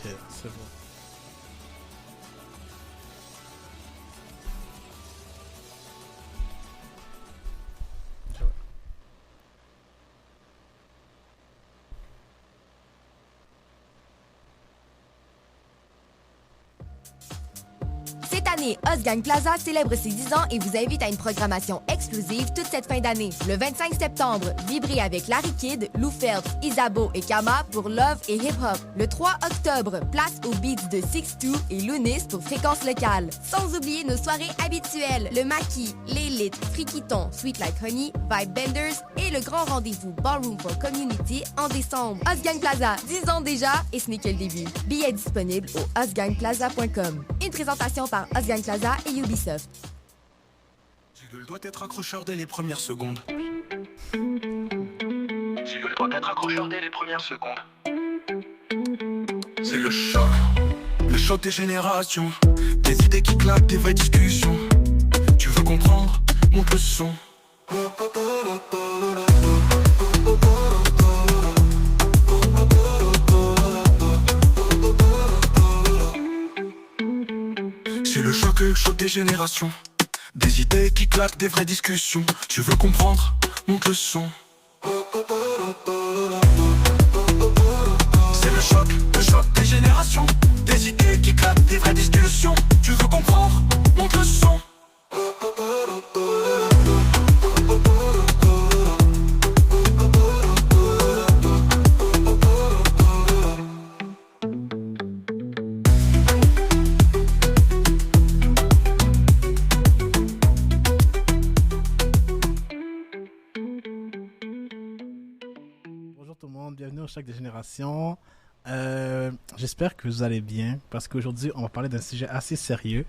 c'est bon. Cette année, Osgang Plaza célèbre ses 10 ans et vous invite à une programmation exclusive toute cette fin d'année. Le 25 septembre, vibrez avec Larry Kidd, Lou Phelps, Isabeau et Kama pour Love et Hip Hop. Le 3 octobre, place aux beats de 6-2 et Lunis pour Fréquence Locale. Sans oublier nos soirées habituelles, le Maquis, l'Élite, Frikiton, Sweet Like Honey, Vibe Benders et le grand rendez-vous Ballroom for Community en décembre. Osgang Plaza, 10 ans déjà et ce n'est que le début. Billets disponibles au osgangplaza.com. Une présentation par Osgang Plaza et Ubisoft. Jiggle doit être accrocheur dès les premières secondes. Jiggle doit être accrocheur dès les premières secondes. C'est le choc des générations. Des idées qui claquent, des vraies discussions. Tu veux comprendre, monte le son. C'est le choc des générations. Des idées qui claquent, des vraies discussions. Tu veux comprendre, monte le son. C'est le choc des générations. Des idées qui claquent, des vraies discussions. Tu veux comprendre, monte le son. Bonjour tout le monde, bienvenue au Choc des Générations. J'espère que vous allez bien parce qu'aujourd'hui on va parler d'un sujet assez sérieux.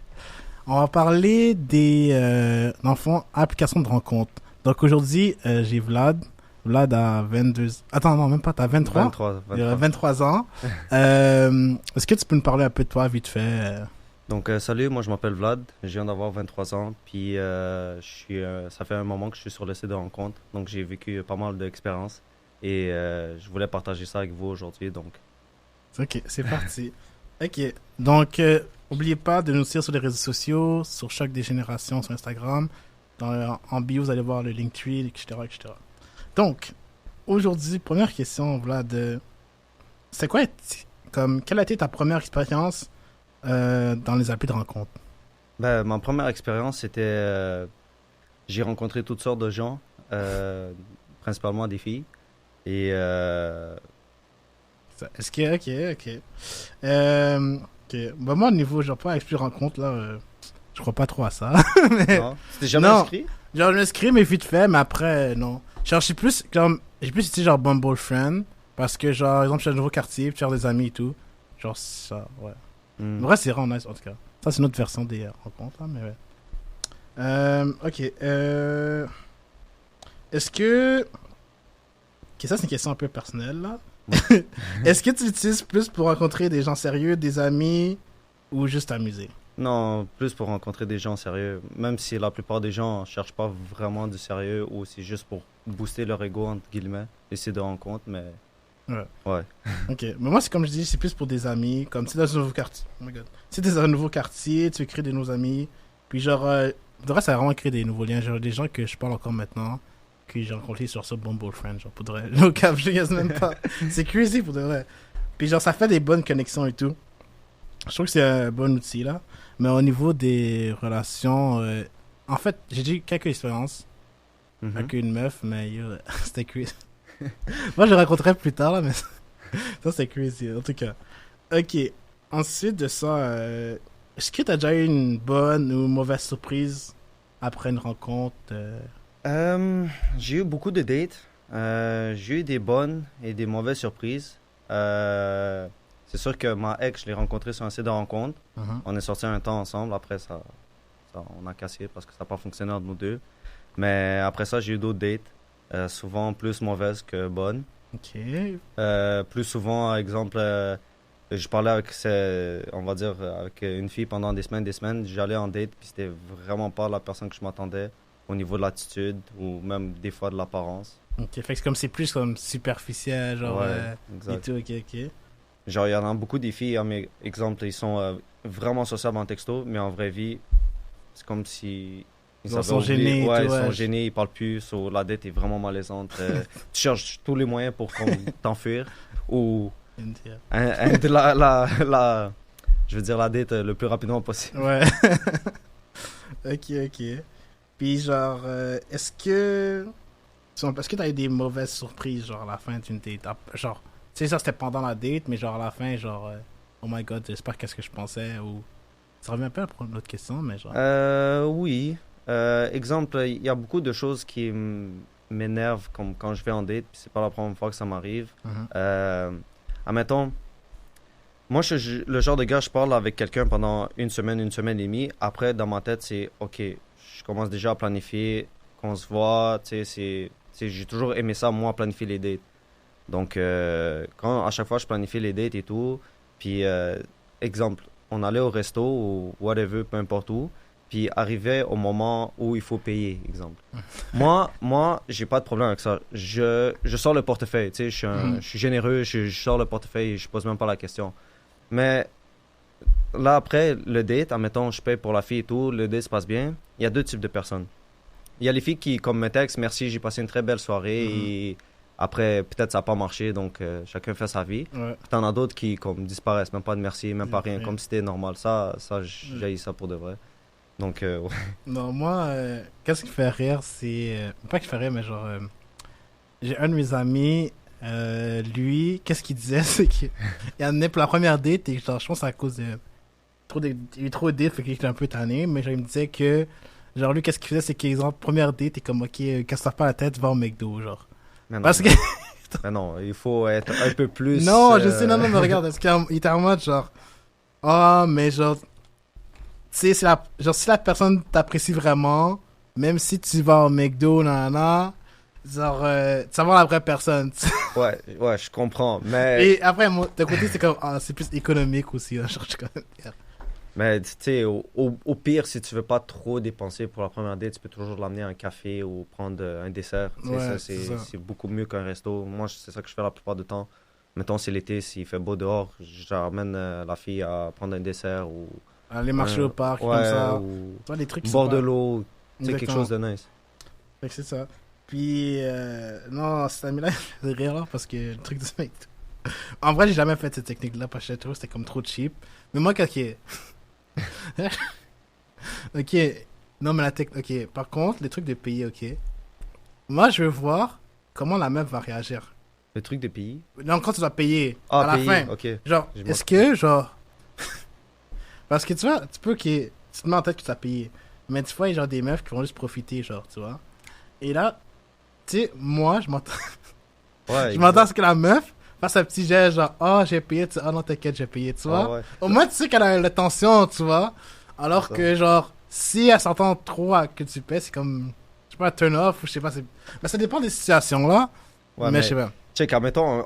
On va parler des dans le fond, applications de rencontres. Donc aujourd'hui j'ai Vlad. Vlad a 22... Attends, non, même pas, t'as 23? 23 ans. Est-ce que tu peux nous parler un peu de toi vite fait? Donc, salut, moi je m'appelle Vlad, je viens d'avoir 23 ans, puis ça fait un moment que je suis sur le site de rencontre, donc j'ai vécu pas mal d'expériences et je voulais partager ça avec vous aujourd'hui, donc. Ok, c'est parti. Ok, donc n'oubliez pas de nous suivre sur les réseaux sociaux, sur Choc des Générations, sur Instagram, en bio vous allez voir le Linktree, etc., etc. Donc, aujourd'hui, première question, Vlad, c'est quoi, quelle a été ta première expérience dans les applis de rencontre? Ben, ma première expérience, c'était... j'ai rencontré toutes sortes de gens, principalement des filles. Et... Est-ce que... Ok. Ok. Ben, moi, au niveau, genre, pas appli de rencontre, là, je crois pas trop à ça. Mais... Non? C'était jamais Non. inscrit? Genre, je m'inscris, mais vite fait, mais après, non. Genre, j'ai plus été genre Bumble Friend, parce que, genre, par exemple, je suis dans un nouveau quartier, puis j'ai des amis et tout. Genre, ça, ouais. En vrai, c'est vraiment nice, en tout cas. Ça, c'est une autre version des rencontres, hein, mais ouais. Ok. Est-ce que... Ok, ça, c'est une question un peu personnelle, là. Est-ce que tu l'utilises plus pour rencontrer des gens sérieux, des amis, ou juste t'amuser? Non, plus pour rencontrer des gens sérieux. Même si la plupart des gens ne cherchent pas vraiment du sérieux ou c'est juste pour booster leur ego, entre guillemets, essayer de rencontres, mais... Ouais. Ok, mais moi, c'est comme je dis, c'est plus pour des amis. Comme tu es dans un nouveau quartier. Oh my god. Si tu es dans un nouveau quartier, tu veux créer des nouveaux amis. Puis, genre, de vrai, ça va vraiment créer des nouveaux liens. Genre, des gens que je parle encore maintenant, que j'ai rencontrés sur ce Bumble Friend. Genre, pour de vrai. Au cap, je ne même pas. C'est crazy pour de vrai. Puis, genre, ça fait des bonnes connexions et tout. Je trouve que c'est un bon outil, là. Mais au niveau des relations, en fait, j'ai eu quelques expériences avec une meuf, mais c'était crazy. Moi, je le rencontrerai plus tard, là, mais ça, c'est crazy, en tout cas. Ok, ensuite de ça, est-ce que tu as déjà eu une bonne ou mauvaise surprise après une rencontre? J'ai eu beaucoup de dates. J'ai eu des bonnes et des mauvaises surprises. C'est sûr que ma ex, je l'ai rencontrée sur un site de rencontre. On est sortis un temps ensemble. Après, on a cassé parce que ça n'a pas fonctionné entre nous deux. Mais après ça, j'ai eu d'autres dates. Souvent plus mauvaises que bonnes. Ok. Plus souvent, exemple, je parlais avec, on va dire, avec une fille pendant des semaines. J'allais en date, puis c'était vraiment pas la personne que je m'attendais au niveau de l'attitude ou même des fois de l'apparence. Ok, fait que c'est plus comme superficiel, genre. Ouais, exact. Et tout, ok. Genre, il y en a beaucoup des filles, à mes exemples, ils sont vraiment sociables en texto, mais en vraie vie, c'est comme si... Ils avaient sont oublié. gênés. Ouais, ils ouais. sont gênés, ils parlent plus. La date est vraiment malaisante. Tu cherches tous les moyens pour comme, t'enfuir. Ou de je veux dire la date le plus rapidement possible. Ouais. Ok. Puis genre, est-ce que t'as eu des mauvaises surprises, genre, à la fin d'une date? Genre, tu sais, ça, c'était pendant la date, mais genre, à la fin, genre, oh my god, j'espère qu'est-ce que je pensais, ou... Ça revient un peu à l'autre question, mais genre... Oui. Exemple, il y a beaucoup de choses qui m'énervent comme quand je vais en date, puis c'est pas la première fois que ça m'arrive. Admettons, moi, je suis le genre de gars, je parle avec quelqu'un pendant une semaine et demie. Après, dans ma tête, c'est OK, je commence déjà à planifier qu'on se voit. Tu sais, j'ai toujours aimé ça, moi, planifier les dates. Donc, à chaque fois, je planifie les dates et tout. Puis, exemple, on allait au resto ou whatever, peu importe où. Puis, arrivait au moment où il faut payer, exemple. moi, j'ai pas de problème avec ça. Je sors le portefeuille. Tu sais, je suis généreux, je sors le portefeuille et je pose même pas la question. Mais là, après, le date, admettons, je paye pour la fille et tout, le date se passe bien. Il y a deux types de personnes. Il y a les filles qui, comme me textent, merci, j'ai passé une très belle soirée. Et après, peut-être ça n'a pas marché, donc chacun fait sa vie. Ouais. Puis t'en as d'autres qui, comme, disparaissent, même pas de merci, même pas rien, comme si c'était normal. Ça j'ai ça pour de vrai. Donc, ouais. Non, moi, qu'est-ce qui fait rire, c'est... pas qui fait rire, mais genre... j'ai un de mes amis, lui, qu'est-ce qu'il disait, c'est qu'il amenait pour la première date, et genre, je pense que c'est à cause de... il y a eu trop de dates, fait qu'il était un peu tanné, mais genre, il me disait que... Genre, lui, qu'est-ce qu'il faisait, c'est qu'exemple, première date, t'es comme, ok, casse-toi pas la tête, va au McDo, genre. Mais non, Parce que... mais non, il faut être un peu plus... Non, je sais, non, mais regarde, est-ce qu'il était en mode, genre... Ah, mais genre... Tu sais, genre, si la personne t'apprécie vraiment, même si tu vas au McDo, nanana, genre, tu vas voir la vraie personne. Ouais, je comprends, mais... Et après, moi, de côté, c'est comme, c'est plus économique aussi, là, genre, Mais tu sais, au pire, si tu veux pas trop dépenser pour la première date, tu peux toujours l'amener à un café ou prendre un dessert. Tu sais, Ouais, c'est beaucoup mieux qu'un resto. Moi, c'est ça que je fais la plupart du temps. Mettons, c'est l'été, s'il fait beau dehors, j'amène la fille à prendre un dessert ou... Aller marcher au parc, ouais, comme ça. ou Tu vois, les trucs qui bord sont de pas... l'eau, tu sais, quelque chose de nice. Fait que c'est ça. Puis, non, cet ami-là, il faisait rire, là, parce que le truc du mec... En vrai, j'ai jamais fait cette technique-là, parce que je trouve que c'était comme trop cheap. Mais moi, quand il ok, non, mais ok, par contre, les trucs de pays, ok. Moi, je veux voir comment la meuf va réagir. Le truc de pays? Non, quand tu dois payer, Ah, à la pays, fin. ok. Genre, est-ce que, genre... Parce que tu vois, tu peux que... Tu te mets en tête que tu as payé. Mais des fois, il y a genre des meufs qui vont juste profiter, genre, tu vois. Et là, tu sais, moi, je m'entends... Ouais, je m'entends à ce que la meuf fasse un petit geste, genre, oh, j'ai payé, tu... oh non, t'inquiète, j'ai payé, tu vois. Ah, ouais. Au moins, tu sais qu'elle a l'intention, tu vois. Alors que, genre, si elle s'entend trop à que tu paies, c'est comme, je sais pas, turn off, ou je sais pas, c'est... Mais ça dépend des situations, là. Ouais, mais je sais pas. Check, admettons,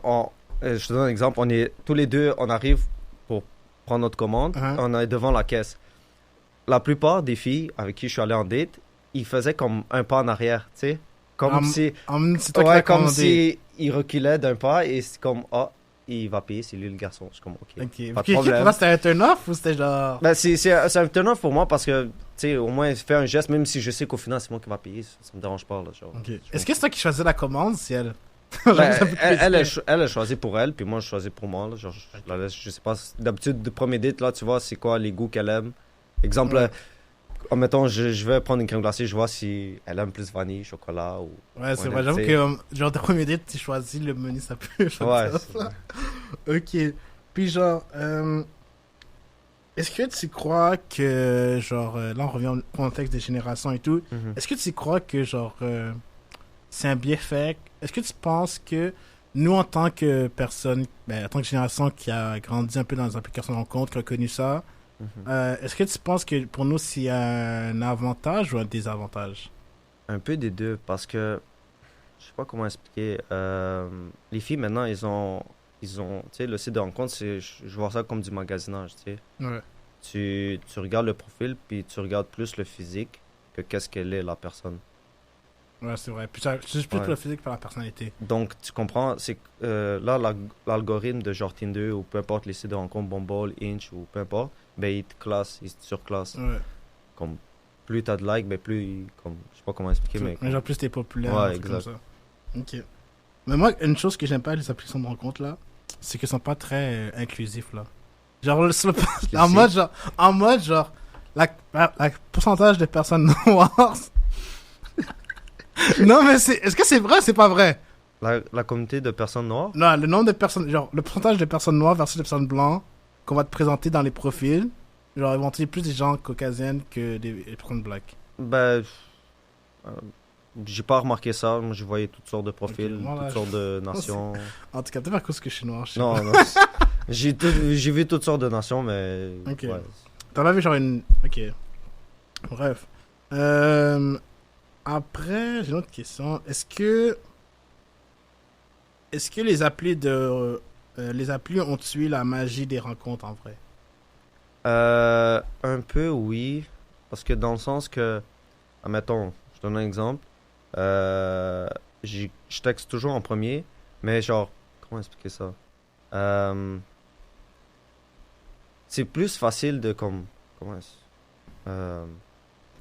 je te donne un exemple, on est tous les deux, on arrive pour prendre notre commande, on est devant la caisse. La plupart des filles avec qui je suis allé en date, ils faisaient comme un pas en arrière, tu sais. Comme si... c'est toi qui l'as comme commandé. si il reculait d'un pas et c'est comme, il va payer, c'est lui le garçon. Je suis comme, ok, pas de problème. Pour c'était un turn-off ou c'était genre... Ben, c'est un turn-off pour moi parce que, tu sais, au moins, faire un geste, même si je sais qu'au final, c'est moi qui va payer, ça me dérange pas, là, genre. Okay. Est-ce que c'est toi qui choisis la commande, si elle... Ben, elle a choisi pour elle, puis moi, je choisis pour moi, là, genre, je la laisse, je sais pas, d'habitude, de premier date, là, tu vois, c'est quoi les goûts qu'elle aime. Exemple, mettons, je vais prendre une crème glacée, je vois si elle aime plus vanille, chocolat ou... Ouais, c'est vrai, j'avoue que, genre, de premier date, tu choisis le menu, ça peut... Ouais, ok. Puis, genre, est-ce que tu crois que, genre, là, on revient au contexte des générations et tout, est-ce que tu crois que, genre, c'est un bienfait? Est-ce que tu penses que nous, en tant que personne, en tant que génération qui a grandi un peu dans les applications de rencontres, qui a connu ça, est-ce que tu penses que pour nous, c'est un avantage ou un désavantage? Un peu des deux, parce que je sais pas comment expliquer. Les filles maintenant, ils ont, tu sais, le site de rencontre, je vois ça comme du magasinage, tu sais. Ouais. Tu regardes le profil, puis tu regardes plus le physique que qu'est-ce qu'elle est, la personne. Ouais, c'est vrai. Puis c'est juste plus Ouais. pour le physique que pour la personnalité. Donc, tu comprends, c'est que là, l'algorithme de genre Tinder ou peu importe les sites de rencontres, Bumble, Hinge ou peu importe, ben, il te classe, il te surclasse. Ouais. Comme, plus t'as de likes, ben, comme, je sais pas comment expliquer, mais Mais genre, plus t'es populaire. Ouais, c'est comme exact. ça. Ok. Mais moi, une chose que j'aime pas les applications de rencontre, là, c'est qu'elles sont pas très inclusifs, là. Genre, en mode, genre, la pourcentage de personnes noires. Non, mais est-ce que c'est vrai ou c'est pas vrai? la communauté de personnes noires, Non, le nombre de personnes, genre, le pourcentage de personnes noires versus les personnes blanches qu'on va te présenter dans les profils, genre, ils vont utiliser plus des gens caucasiennes que des personnes black. ben, euh, j'ai pas remarqué ça. Moi, je voyais toutes sortes de profils, Ok, voilà, toutes sortes de nations. En tout cas, peut-être à cause que je suis noir, je sais Non, pas. non. J'ai vu toutes sortes de nations, mais. Ok. Ouais. T'en avais genre une. Ok. Bref. Après, j'ai une autre question. Est-ce que les applis les applis ont tué la magie des rencontres en vrai? Un peu, oui. Parce que dans le sens que. Admettons, je donne un exemple. Je texte toujours en premier, mais genre. Comment expliquer ça? C'est plus facile de comme. Comment est-ce?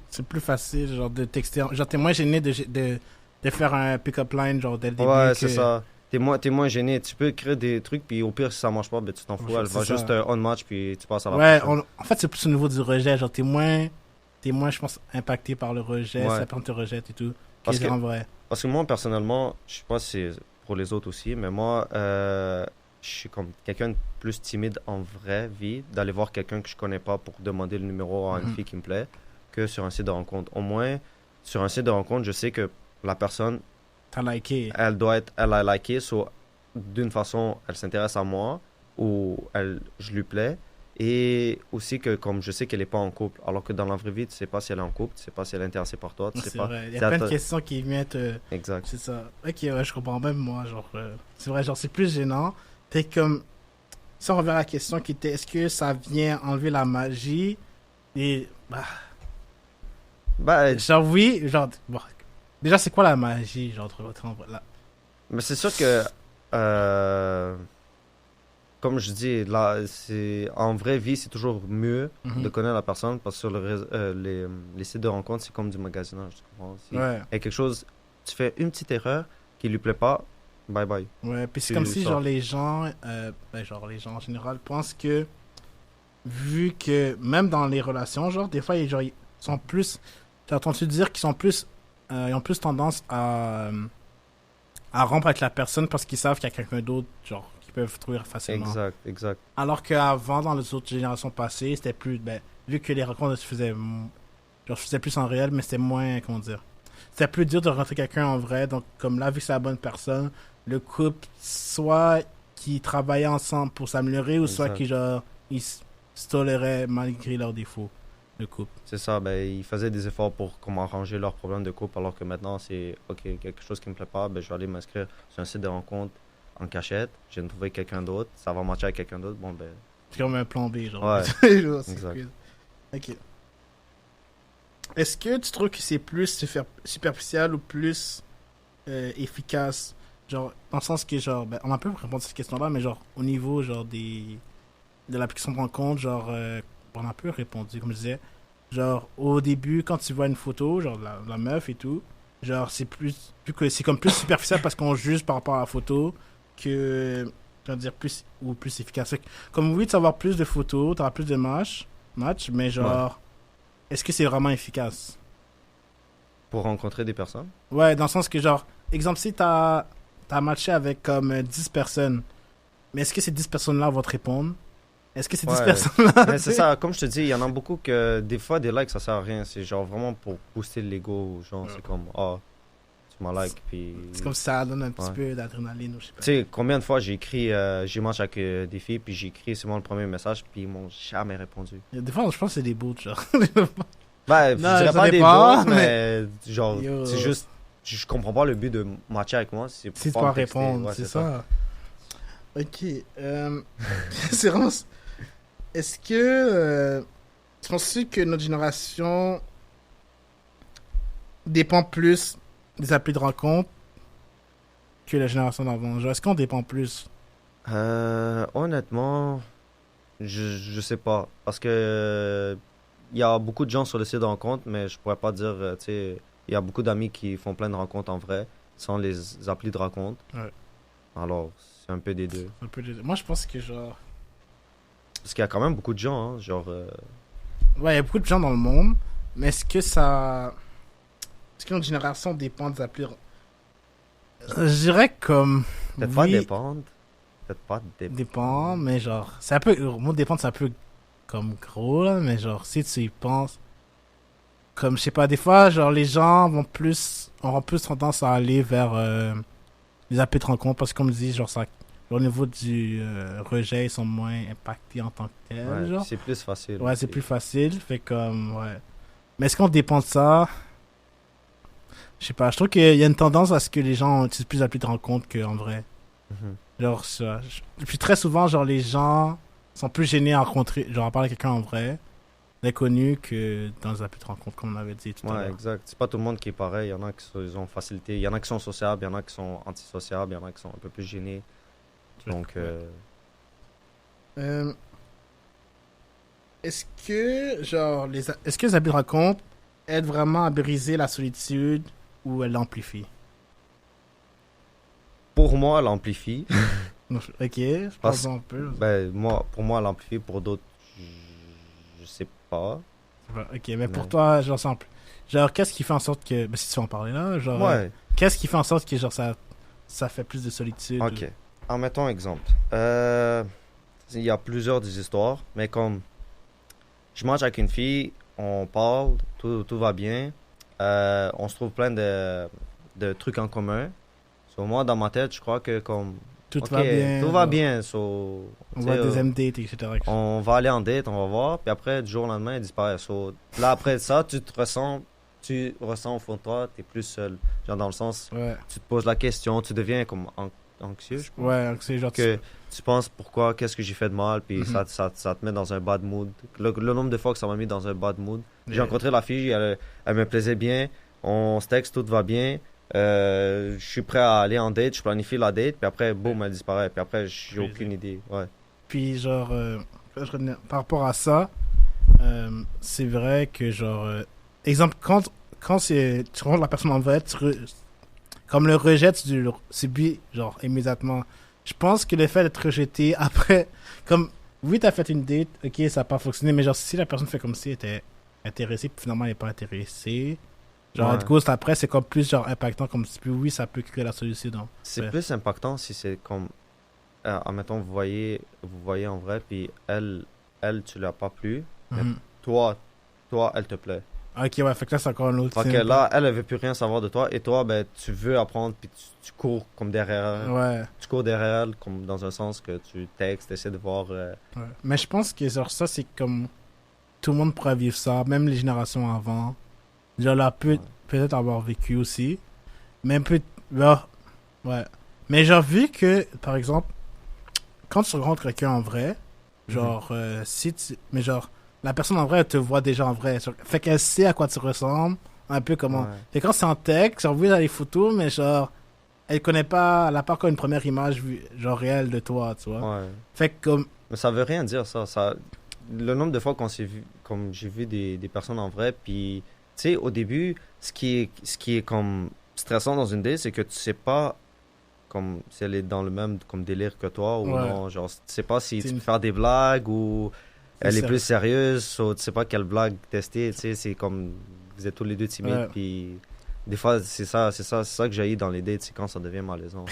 C'est plus facile, genre, de texter. Genre, t'es moins gêné de faire un pick-up line, genre, dès le début. Ouais, que- c'est ça. T'es moins gêné. Tu peux créer des trucs, puis au pire, si ça marche pas, ben tu t'en fous. Ouais, Elle va c'est ça. juste on match, puis tu passes à la Ouais, prochaine. en fait, c'est plus au niveau du rejet. Genre, t'es moins, je pense, impacté par le rejet. Ouais. Si la personne te rejette et tout. Parce Parce que- en vrai. Parce que moi, personnellement, je sais pas si c'est pour les autres aussi, mais moi, je suis comme quelqu'un de plus timide en vraie vie, d'aller voir quelqu'un que je connais pas pour demander le numéro à une Mhm. fille qui me plaît, que sur un site de rencontre. Au moins, sur un site de rencontre, je sais que la personne, T'as liké. elle a liké, so, d'une façon, elle s'intéresse à moi, ou je lui plais, et aussi que comme je sais qu'elle est pas en couple, alors que dans la vraie vie, tu sais pas si elle est en couple, tu sais pas si elle est intéressée par toi, tu sais C'est pas. vrai. Il y C'est a à plein de toi- questions qui viennent te. Exact. C'est ça. Ok, ouais, je comprends même moi. Genre, c'est vrai, genre, c'est plus gênant. T'es comme. Si on revient à la question qui était est-ce que ça vient enlever la magie? Et. Bah, Ben, genre, oui. Genre, bon, déjà, c'est quoi la magie? Genre, là. mais c'est sûr que, comme je dis, là, en vraie vie, c'est toujours mieux Mhm. de connaître la personne parce que sur les sites de rencontre, c'est comme du magasinage. Tu comprends? Si Ouais. il y a quelque chose, tu fais une petite erreur qui lui plaît pas, bye bye. Ouais, puis c'est Tu comme si, sors. genre, les gens. Genre, les gens en général pensent que. Vu que, même dans les relations, genre, des fois, genre, ils sont plus. T'as entendu dire qu'ils sont plus. Ils ont plus tendance à rompre avec la personne parce qu'ils savent qu'il y a quelqu'un d'autre, genre, qu'ils peuvent trouver facilement. Exact, exact. Alors qu'avant, dans les autres générations passées, c'était plus. Ben, vu que les rencontres se faisaient. Genre, se faisaient plus en réel, mais c'était moins. Comment dire? C'était plus dur de rencontrer quelqu'un en vrai. Donc, comme là, vu que c'est la bonne personne, le couple, soit qui travaillaient ensemble pour s'améliorer, ou soit Exact. qui, genre, ils se toléraient malgré leurs défauts, le couple. C'est ça, ben, ils faisaient des efforts pour comment arranger leurs problèmes de couple, alors que maintenant, c'est, OK, quelque chose qui me plaît pas, ben, je vais aller m'inscrire sur un site de rencontre en cachette, je viens de trouver quelqu'un d'autre, ça va matcher avec quelqu'un d'autre, bon, ben, C'est comme un plan B, genre. Ouais, Genre, c'est exact. cool. Ok. Est-ce que tu trouves que c'est plus superficiel ou plus efficace? Genre, dans le sens que, genre, ben, on a un peu répondu à cette question-là, mais genre, au niveau, genre, de l'application de rencontre, genre, on a un peu répondu, comme je disais. Genre, au début, quand tu vois une photo, genre, la meuf et tout, genre, c'est plus, vu que c'est comme plus superficiel parce qu'on juge par rapport à la photo que, je veux dire, plus, ou plus efficace. Fait que, comme oui, tu vas avoir plus de photos, tu auras plus de matchs, mais genre, est-ce que c'est vraiment efficace? pour rencontrer des personnes. Ouais, dans le sens que, genre, exemple, si t'as matché avec comme 10 personnes, mais est-ce que ces 10 personnes-là vont te répondre? Est-ce que ces 10 Ouais. personnes-là... Mais c'est ça, comme je te dis, il y en a beaucoup que des fois, des likes, ça sert à rien. C'est genre vraiment pour booster l'ego. Genre, c'est comme, ah, tu m'as like, puis... C'est comme si ça donne un petit Ouais. peu d'adrénaline ou je sais pas. Tu sais, combien de fois j'ai écrit, j'ai match avec des filles, puis j'ai écrit, c'est moi le premier message, puis ils m'ont jamais répondu. Des fois, je pense que c'est des bouts, genre. Ben, Non, je dirais ça pas des dépend, bots, mais genre, Yo. c'est juste, je comprends pas le but de matcher avec moi, c'est Si tu pas peux me texter. répondre, Ouais, c'est ça. Ok. C'est vraiment... Est-ce que... tu penses que notre génération dépend plus des applis de rencontre que la génération d'avant? Genre, est-ce qu'on dépend plus? Honnêtement, je sais pas. Parce que il y a beaucoup de gens sur le site de rencontre, mais je pourrais pas dire, tu sais, il y a beaucoup d'amis qui font plein de rencontres en vrai, sans les applis de rencontre. Ouais. Alors, c'est un peu des deux. Un peu Moi, je pense que genre... Parce qu'il y a quand même beaucoup de gens, hein, genre... Ouais, il y a beaucoup de gens dans le monde, mais est-ce que ça... Est-ce que notre génération dépend des applis... Je dirais comme... Peut-être oui, pas dépendre. Peut-être pas dépendre. dépend, mais genre... C'est un peu... Le mot dépendre, c'est un peu comme gros, là, mais genre, si tu y penses... Comme, je sais pas, des fois, genre, les gens auront plus tendance à aller vers les applis de rencontre, parce que comme je dis, genre, ça... Au niveau du rejet, ils sont moins impactés en tant que tel, Ouais, genre. c'est plus facile. Ouais, aussi. c'est plus facile, fait comme, ouais. Mais est-ce qu'on dépend de ça? Je sais pas, je trouve qu'il y a une tendance à ce que les gens utilisent plus d'applis de rencontre qu'en vrai. Mhm. Genre, ça. Puis très souvent, genre, les gens sont plus gênés à rencontrer, genre, à parler à quelqu'un en vrai, d'inconnu, que dans les applis de rencontre, comme on avait dit tout à Ouais, l'heure. exact. C'est pas tout le monde qui est pareil. Il y en a qui ils ont facilité. Il y en a qui sont sociables, il y en a qui sont antisociables, il y en a qui sont un peu plus gênés. Donc, Euh, est-ce que, genre, est-ce que les applis de rencontre aident vraiment à briser la solitude ou elles l'amplifient? pour moi, elle amplifie. Ok, je Parce- pense un peu. Ben, pour moi, elle amplifie. Pour d'autres, je sais pas. Ok, mais pour Ouais. toi, genre, genre, qu'est-ce qui fait en sorte que. Ben, si tu veux en parler là, genre. Ouais, Qu'est-ce qui fait en sorte que, genre, ça fait plus de solitude? ok. En mettons exemple. Il y a plusieurs des histoires, mais comme je mange avec une fille, on parle, tout va bien. On se trouve plein de trucs en commun. So, moi, dans ma tête, je crois que comme. Tout Ok, va bien. tout va genre, bien. So, On tu va sais, des MDT, etc. on va aller en date, on va voir, puis après, du jour au lendemain, elle disparaît. So, là, après ça, tu ressens au fond de toi, t'es plus seul. Genre, dans le sens, Ouais, tu te poses la question, tu deviens comme anxieux, je pense. ouais, donc c'est genre. Que tu penses pourquoi, qu'est-ce que j'ai fait de mal, puis Mhm. ça te met dans un bad mood. Le nombre de fois que ça m'a mis dans un bad mood. J'ai Yeah. rencontré la fille, elle me plaisait bien, on se texte, tout va bien. Je suis prêt à aller en date, je planifie la date, puis après, boum, elle disparaît. Puis après, j'ai Crazy. aucune idée. Ouais. Puis, genre, par rapport à ça, c'est vrai que, genre, exemple, quand tu rencontres la personne en vrai, comme le rejet, tu le subis, genre, immédiatement. Je pense que le fait d'être rejeté après, comme, oui, t'as fait une date, ok, ça n'a pas fonctionné, mais genre, si la personne fait comme si elle était intéressée, puis finalement, elle n'est pas intéressée, genre, Ouais. du coup, après, c'est comme plus, genre, impactant, comme si, oui, ça peut créer la solution. Donc, C'est ouais. plus impactant si c'est comme, admettons, vous voyez en vrai, puis elle, tu l'as pas plu, mais Mhm. toi, elle te plaît. Ok, ouais, fait que là, c'est encore un autre. Fait que là, elle veut plus rien savoir de toi, et toi, ben, tu veux apprendre, puis tu cours comme derrière elle. Ouais. Tu cours derrière elle, comme dans un sens que tu textes, essaies de voir. Ouais. Mais je pense que genre ça c'est comme tout le monde pourrait vivre ça, même les générations avant. Genre là peut-être avoir vécu aussi, mais genre, ouais. Mais genre vu que par exemple quand tu rencontres quelqu'un en vrai, genre mais genre la personne en vrai elle te voit déjà en vrai, fait qu'elle sait à quoi tu ressembles, un peu comment. Ouais. Fait que quand c'est en texte, genre oui dans les photos, mais genre elle connaît pas, elle a pas encore une première image genre réelle de toi, tu vois. Ouais. Fait que comme Mais ça veut rien dire, ça. Le nombre de fois qu'on s'est vu, comme j'ai vu des personnes en vrai, puis, tu sais, au début, ce qui est comme stressant dans une date, c'est que tu sais pas, comme, si elle est dans le même, comme, délire que toi, ou Ouais. non, genre, tu sais pas si C'est tu une- peux faire des blagues, ou elle est sérieux. plus sérieuse, ou tu sais pas quelle blague tester, tu sais, c'est comme, vous êtes tous les deux timides, Ouais. puis... Des fois, c'est ça que j'ai dans les dates, c'est quand ça devient malaisant.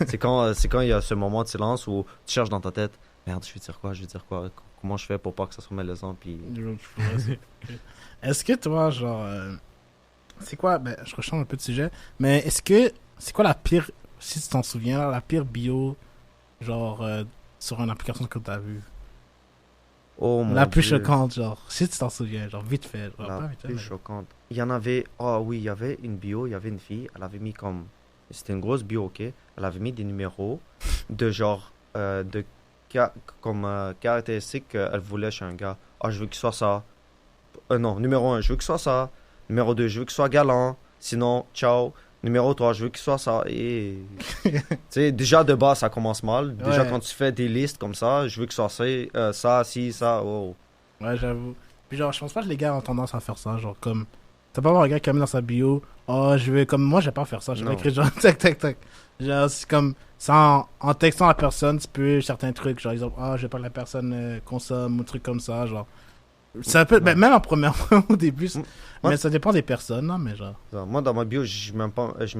c'est quand il y a ce moment de silence où tu cherches dans ta tête, merde, je vais dire quoi, comment je fais pour pas que ça soit malaisant, puis Est-ce que toi, genre. C'est quoi. Ben, je rechange un peu de sujet. Mais est-ce que. C'est quoi la pire. Si tu t'en souviens, là, la pire bio. Genre. Sur une application que t'as vue. oh mon La plus Dieu, choquante, genre. Si tu t'en souviens, genre, vite fait. Genre, la pas vite fait, plus mais- choquante. Il y en avait, oui, il y avait une bio, il y avait une fille, elle avait mis comme, c'était une grosse bio, ok, elle avait mis des numéros de genre, comme caractéristiques qu'elle voulait chez un gars. Ah, je veux qu'il soit ça. Non, numéro 1, je veux qu'il soit ça. Numéro 2, je veux qu'il soit galant. Sinon, ciao. Numéro 3, je veux qu'il soit ça. Et... tu sais, déjà de base, ça commence mal. Déjà, Ouais. quand tu fais des listes comme ça, je veux que ça soit ça, si, ça, oh. Ouais, j'avoue. Puis genre, je pense pas que les gars ont tendance à faire ça. Genre, comme. T'as pas voir un gars qui a mis dans sa bio. Oh, je vais. Comme moi, je vais pas faire ça. Je vais Non. écrire genre, tac, tac, tac. Genre, c'est comme. Ça, en textant la personne, tu peux certains trucs. Genre, exemple, ah, je veux pas que la personne consomme ou trucs comme ça. Genre. Ça peut. Ben, même en première fois au début. Mais ça dépend des personnes, hein, mais genre. Moi, dans ma bio, je mets même pas je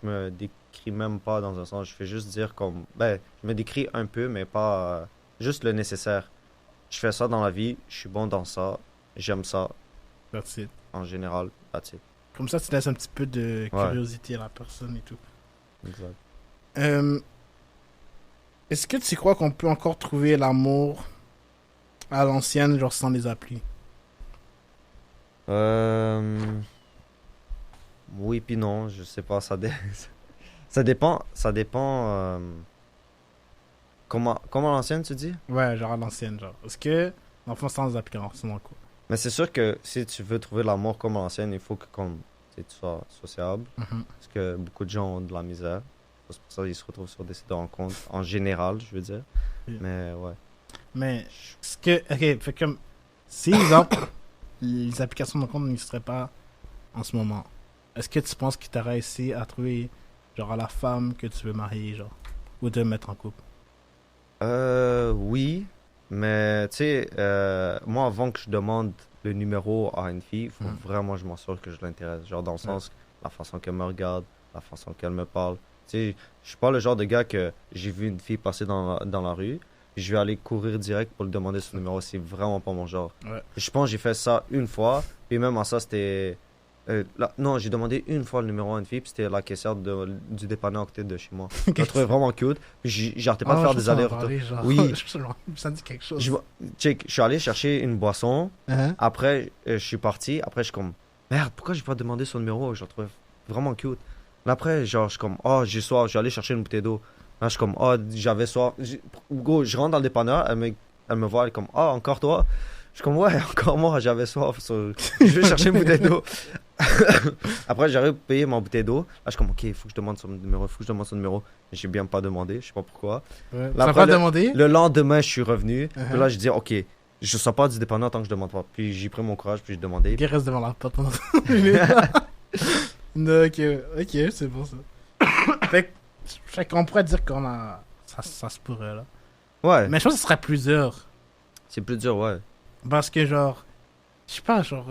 me décris même pas dans un sens. Je fais juste dire comme, ben, je me décris un peu, mais pas juste le nécessaire. Je fais ça dans la vie, je suis bon dans ça, j'aime ça, That's it. en général, that's it. Comme ça, tu laisses un petit peu de Ouais. curiosité à la personne et tout. Exact. Est-ce que tu crois qu'on peut encore trouver l'amour à l'ancienne, genre sans les applis? Oui puis non, je sais pas, ça dépend, comment l'ancienne tu dis? Ouais, genre à l'ancienne, genre. Est-ce que, dans le fond, sans les applications, dans quoi? Mais c'est sûr que si tu veux trouver l'amour comme à l'ancienne, il faut que comme, tu sais, tu sois sociable. Mhm. Parce que beaucoup de gens ont de la misère. C'est pour ça qu'ils se retrouvent sur des sites de rencontres, en général, je veux dire. Oui. Mais ouais. Mais, est-ce que, ok, fait comme, si, exemple, les applications de compte n'existeraient pas en ce moment, est-ce que tu penses que tu aurais essayé à trouver, genre, à la femme que tu veux marier, genre, ou de mettre en couple? Oui, mais tu sais, moi, avant que je demande le numéro à une fille, il faut vraiment que je m'assure que je l'intéresse. Genre, dans le sens, la façon qu'elle me regarde, la façon qu'elle me parle. Tu sais, je suis pas le genre de gars que j'ai vu une fille passer dans la rue, je vais aller courir direct pour lui demander son numéro. C'est vraiment pas mon genre. Ouais. Je pense que j'ai fait ça une fois, puis même en ça, c'était. Non, j'ai demandé une fois le numéro à une fille, puis c'était la caissière du dépanneur à côté de chez moi. Je la trouvais vraiment cute, puis j'arrêtais pas de faire des allers-retours. Oui. Ça me dit quelque chose. Je suis allé chercher une boisson, Hein? après je suis parti, après je suis comme, merde, pourquoi j'ai pas demandé son numéro? Je la trouvais vraiment cute. Là, après, genre, je suis comme, oh, j'ai soif, je suis allé chercher une bouteille d'eau. Là, je suis comme, oh, j'avais soif. Go, je rentre dans le dépanneur, elle me voit, elle est comme, oh, encore toi? Je suis comme, ouais, encore moi, j'avais soif. Je vais chercher une bouteille d'eau. Après, j'arrive à payer ma bouteille d'eau. Là, je suis comme, ok, il faut que je demande son numéro, il faut que je demande son numéro. J'ai bien pas demandé, je sais pas pourquoi. Ouais. Là, Ça après, pas demandé? Le lendemain, je suis revenu. Uh-huh. Puis là, je dis, ok, je sors pas du dépanneur tant que je demande pas. Puis j'ai pris mon courage, puis j'ai demandé. Le gars reste devant la porte pendant 30 minutes. Non, ok, c'est bon ça. fait qu'on pourrait dire qu'on a. Ça se pourrait là. Ouais, Mais je pense que ce serait plusieurs. c'est plus dur, ouais. Parce que genre. Je sais pas, genre.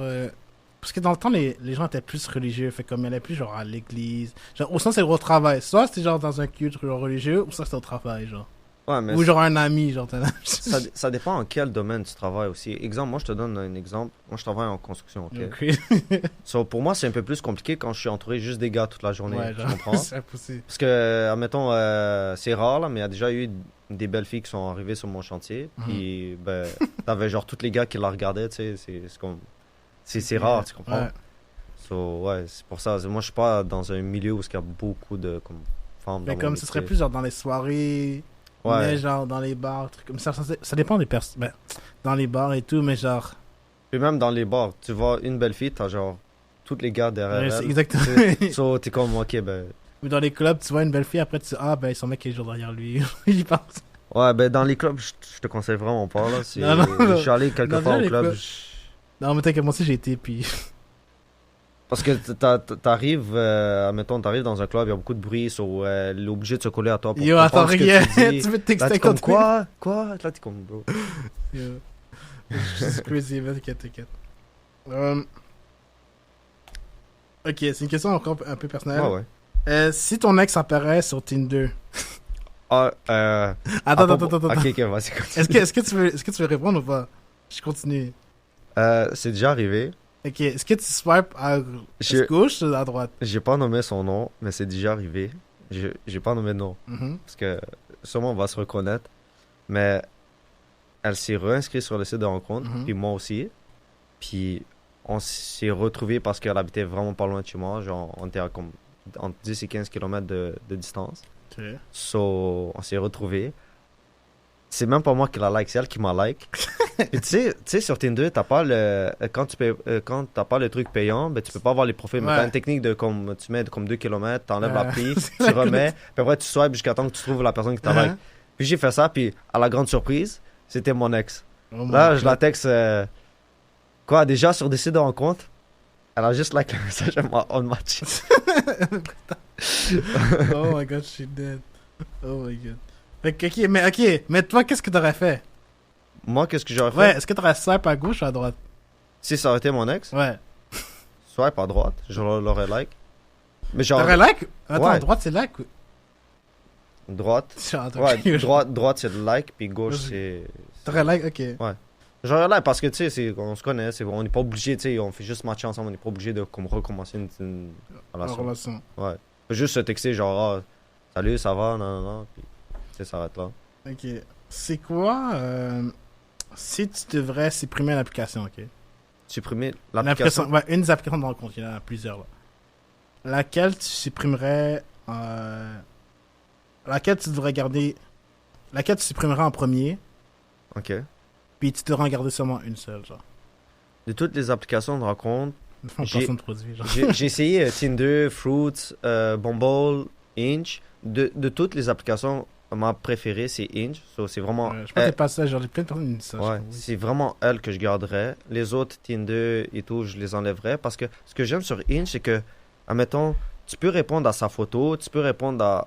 Parce que dans le temps, les gens étaient plus religieux. Fait comme ils allaient plus genre à l'église. Genre, au sens c'est au travail. Soit c'était genre dans un culte genre, religieux, ou soit c'était au travail, genre. Ouais, mais Ou genre un ami, genre. ça dépend en quel domaine tu travailles aussi. Exemple, moi, je te donne un exemple. Moi, je travaille en construction, ok? Ok. So, pour moi, c'est un peu plus compliqué quand je suis entouré juste des gars toute la journée. Ouais, Tu genre. comprends? C'est impossible. Parce que, admettons, c'est rare, là, mais il y a déjà eu des belles filles qui sont arrivées sur mon chantier. Puis, ben, t'avais genre tous les gars qui la regardaient, tu sais. C'est comme. C'est rare, tu comprends? Ouais. So, ouais, c'est pour ça. Moi, je suis pas dans un milieu où il y a beaucoup de comme, femmes. Mais dans comme mon ce serait métier. plus genre dans les soirées. Ouais. Mais genre dans les bars, trucs comme ça dépend des personnes. Ben, dans les bars et tout, mais genre. Puis même dans les bars, tu vois une belle fille, t'as genre tous les gars derrière Ouais, elle. c'est exactement. So, t'es comme, ok, ben. Ou dans les clubs, tu vois une belle fille, après tu dis, ah ben son mec est toujours derrière lui. Il pense. Ouais, ben dans les clubs, je te conseille vraiment pas, là. Non, Je suis allé quelques Non, fois déjà, au les club. clubs. Non, mais t'inquiète, moi aussi j'ai été, puis. Parce que t'arrives, admettons, t'arrives dans un club, il y a beaucoup de bruit, so, il est obligé de se coller à toi pour Yo, attends, comprendre ce que regarde, tu dis. tu veux te Là, texter t'es comme, contre quoi? Quoi? Là, t'es comme, bro. Yo. C'est crazy, mais t'inquiète. Ok, c'est une question encore un peu personnelle. Ouais, ouais. Si ton ex apparaît sur Tinder. Ah, Attends. Ok, ok, vas-y, continue. Est-ce que tu veux répondre ou pas? Je continue. C'est déjà arrivé. Ok, est-ce que tu swipes à gauche ou à droite? J'ai pas nommé son nom, mais c'est déjà arrivé. J'ai pas nommé de nom. Mhm. Parce que sûrement on va se reconnaître. Mais elle s'est réinscrite sur le site de rencontre, Mhm. puis moi aussi. Puis on s'est retrouvés parce qu'elle habitait vraiment pas loin de chez moi. Genre, on était à comme entre 10 et 15 km de distance. Ok. So, on s'est retrouvés. c'est même pas moi qui la like, c'est elle qui m'a like. Puis tu sais, sur Tinder, t'as pas quand t'as pas le truc payant, ben tu peux pas voir les profils. Mais t'as une technique de comme tu mets comme 2 km, t'enlèves la prix, tu remets, puis après tu swipes jusqu'à temps que tu trouves la personne qui t'a like. Puis j'ai fait ça, puis à la grande surprise, c'était mon ex. Là, je la texte, quoi, déjà sur des sites de rencontres, elle a juste like le message, elle m'a on match. Oh my god, je suis dead. Oh my god. Ok, mais toi, qu'est-ce que t'aurais fait? Moi, qu'est-ce que j'aurais fait? Ouais, est-ce que t'aurais swipe à gauche ou à droite? Si ça aurait été mon ex, Ouais. swipe à droite, je l'aurais like. Mais genre, T'aurais like? Attends, Ouais. droite c'est like ou... droite. Genre, Ouais, droite c'est le like, puis gauche c'est. T'aurais like, ok. J'aurais like parce que tu sais, on se connaît, on n'est pas obligé, tu sais, on fait juste matcher ensemble, on n'est pas obligé de comme recommencer une En relation. relation. Ouais. Faut juste se texter genre, ah, salut, ça va, non, puis tu sais, ça arrête là. Ok. C'est quoi, si tu devrais supprimer l'application, ok? Supprimer l'application. Ouais, une des applications de rencontre, il y en a plusieurs là. Laquelle tu supprimerais, laquelle tu devrais garder, laquelle tu supprimerais en premier, Ok. puis tu devrais en garder seulement une seule, genre. De toutes les applications de rencontre, Une fois J'ai- personne de produit, genre. j'ai essayé Tinder, Fruits, Bumble, Hinge. De toutes les applications, ma préférée c'est Hinge. So, c'est vraiment. Ouais, je pense que c'est pas ça, genre, plein de personnes qui disent ça. je Ouais, trouve. c'est vraiment elle que je garderais. Les autres, Tinder et tout, je les enlèverais parce que ce que j'aime sur Hinge, c'est que, admettons, tu peux répondre à sa photo, tu peux répondre